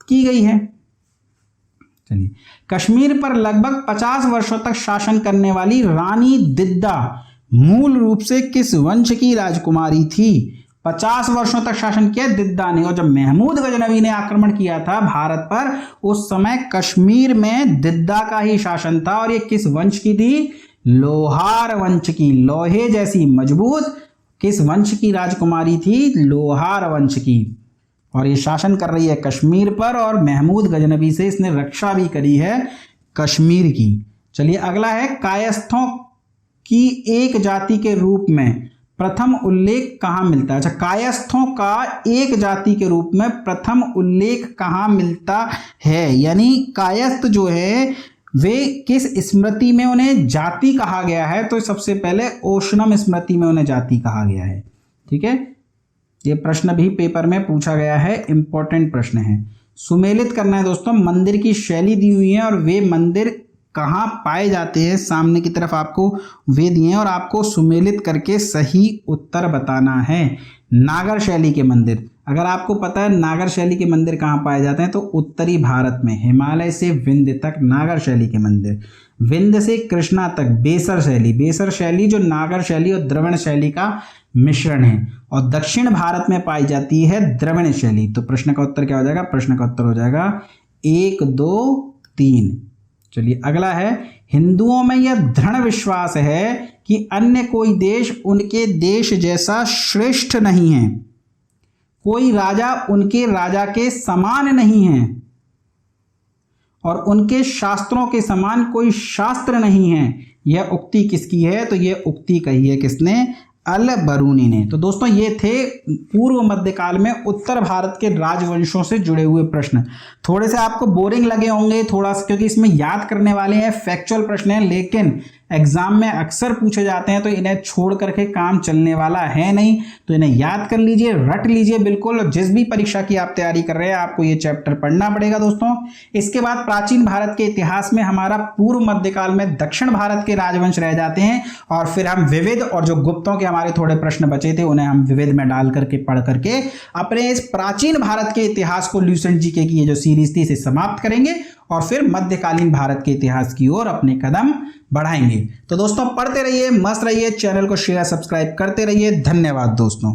की गई है। चलिए, कश्मीर पर लगभग 50 वर्षों तक शासन करने वाली रानी दिद्दा मूल रूप से किस वंश की राजकुमारी थी? 50 वर्षों तक शासन किया दिद्दा ने, और जब महमूद गजनवी ने आक्रमण किया था भारत पर, उस समय कश्मीर में दिद्दा का ही शासन था। और ये किस वंश की थी? लोहार वंश की। लोहे जैसी मजबूत किस वंश की राजकुमारी थी? लोहार वंश की। और ये शासन कर रही है कश्मीर पर, और महमूद गजनवी से इसने रक्षा भी करी है कश्मीर की। चलिए, अगला है कायस्थों की एक जाति के रूप में प्रथम उल्लेख कहाँ मिलता है? अच्छा, कायस्थों का एक जाति के रूप में प्रथम उल्लेख कहाँ मिलता है? यानी कायस्थ जो है वे किस स्मृति में उन्हें जाति कहा गया है? तो सबसे पहले ओशनम स्मृति में उन्हें जाति कहा गया है। ठीक है, ये प्रश्न भी पेपर में पूछा गया है, इंपॉर्टेंट प्रश्न है। सुमेलित करना है दोस्तों, मंदिर की शैली दी हुई है और वे मंदिर कहाँ पाए जाते हैं, सामने की तरफ आपको वे दिए हैं और आपको सुमेलित करके सही उत्तर बताना है। नागर शैली के मंदिर, अगर आपको पता है नागर शैली के मंदिर कहाँ पाए जाते हैं, तो उत्तरी भारत में हिमालय से विंध्य तक नागर शैली के मंदिर, विंध्य से कृष्णा तक बेसर शैली। बेसर शैली जो नागर शैली और द्रविड़ शैली का मिश्रण है, और दक्षिण भारत में पाई जाती है द्रविड़ शैली। तो प्रश्न का उत्तर क्या हो जाएगा? प्रश्न का उत्तर हो जाएगा 1, 2, 3। चलिए, अगला है, हिंदुओं में यह दृढ़ विश्वास है कि अन्य कोई देश उनके देश जैसा श्रेष्ठ नहीं है, कोई राजा उनके राजा के समान नहीं है, और उनके शास्त्रों के समान कोई शास्त्र नहीं है। यह उक्ति किसकी है? तो यह उक्ति कही है किसने? अल बरूनी ने। तो दोस्तों, ये थे पूर्व मध्यकाल में उत्तर भारत के राजवंशों से जुड़े हुए प्रश्न। थोड़े से आपको बोरिंग लगे होंगे थोड़ा सा, क्योंकि इसमें याद करने वाले हैं, फैक्चुअल प्रश्न हैं, लेकिन एग्जाम में अक्सर पूछे जाते हैं, तो इन्हें छोड़ करके काम चलने वाला है नहीं। तो इन्हें याद कर लीजिए, रट लीजिए बिल्कुल। और जिस भी परीक्षा की आप तैयारी कर रहे हैं, आपको ये चैप्टर पढ़ना पड़ेगा दोस्तों। इसके बाद प्राचीन भारत के इतिहास में हमारा पूर्व मध्यकाल में दक्षिण भारत के राजवंश रह जाते हैं, और फिर हम विविध और जो गुप्तों के हमारे थोड़े प्रश्न बचे थे उन्हें हम विविध में डाल करके पढ़ करके अपने इस प्राचीन भारत के इतिहास को ल्यूसेंट जीके की ये जो सीरीज थी इसे समाप्त करेंगे, और फिर मध्यकालीन भारत के इतिहास की ओर अपने कदम बढ़ाएंगे। तो दोस्तों, पढ़ते रहिए, मस्त रहिए, चैनल को शेयर सब्सक्राइब करते रहिए। धन्यवाद दोस्तों।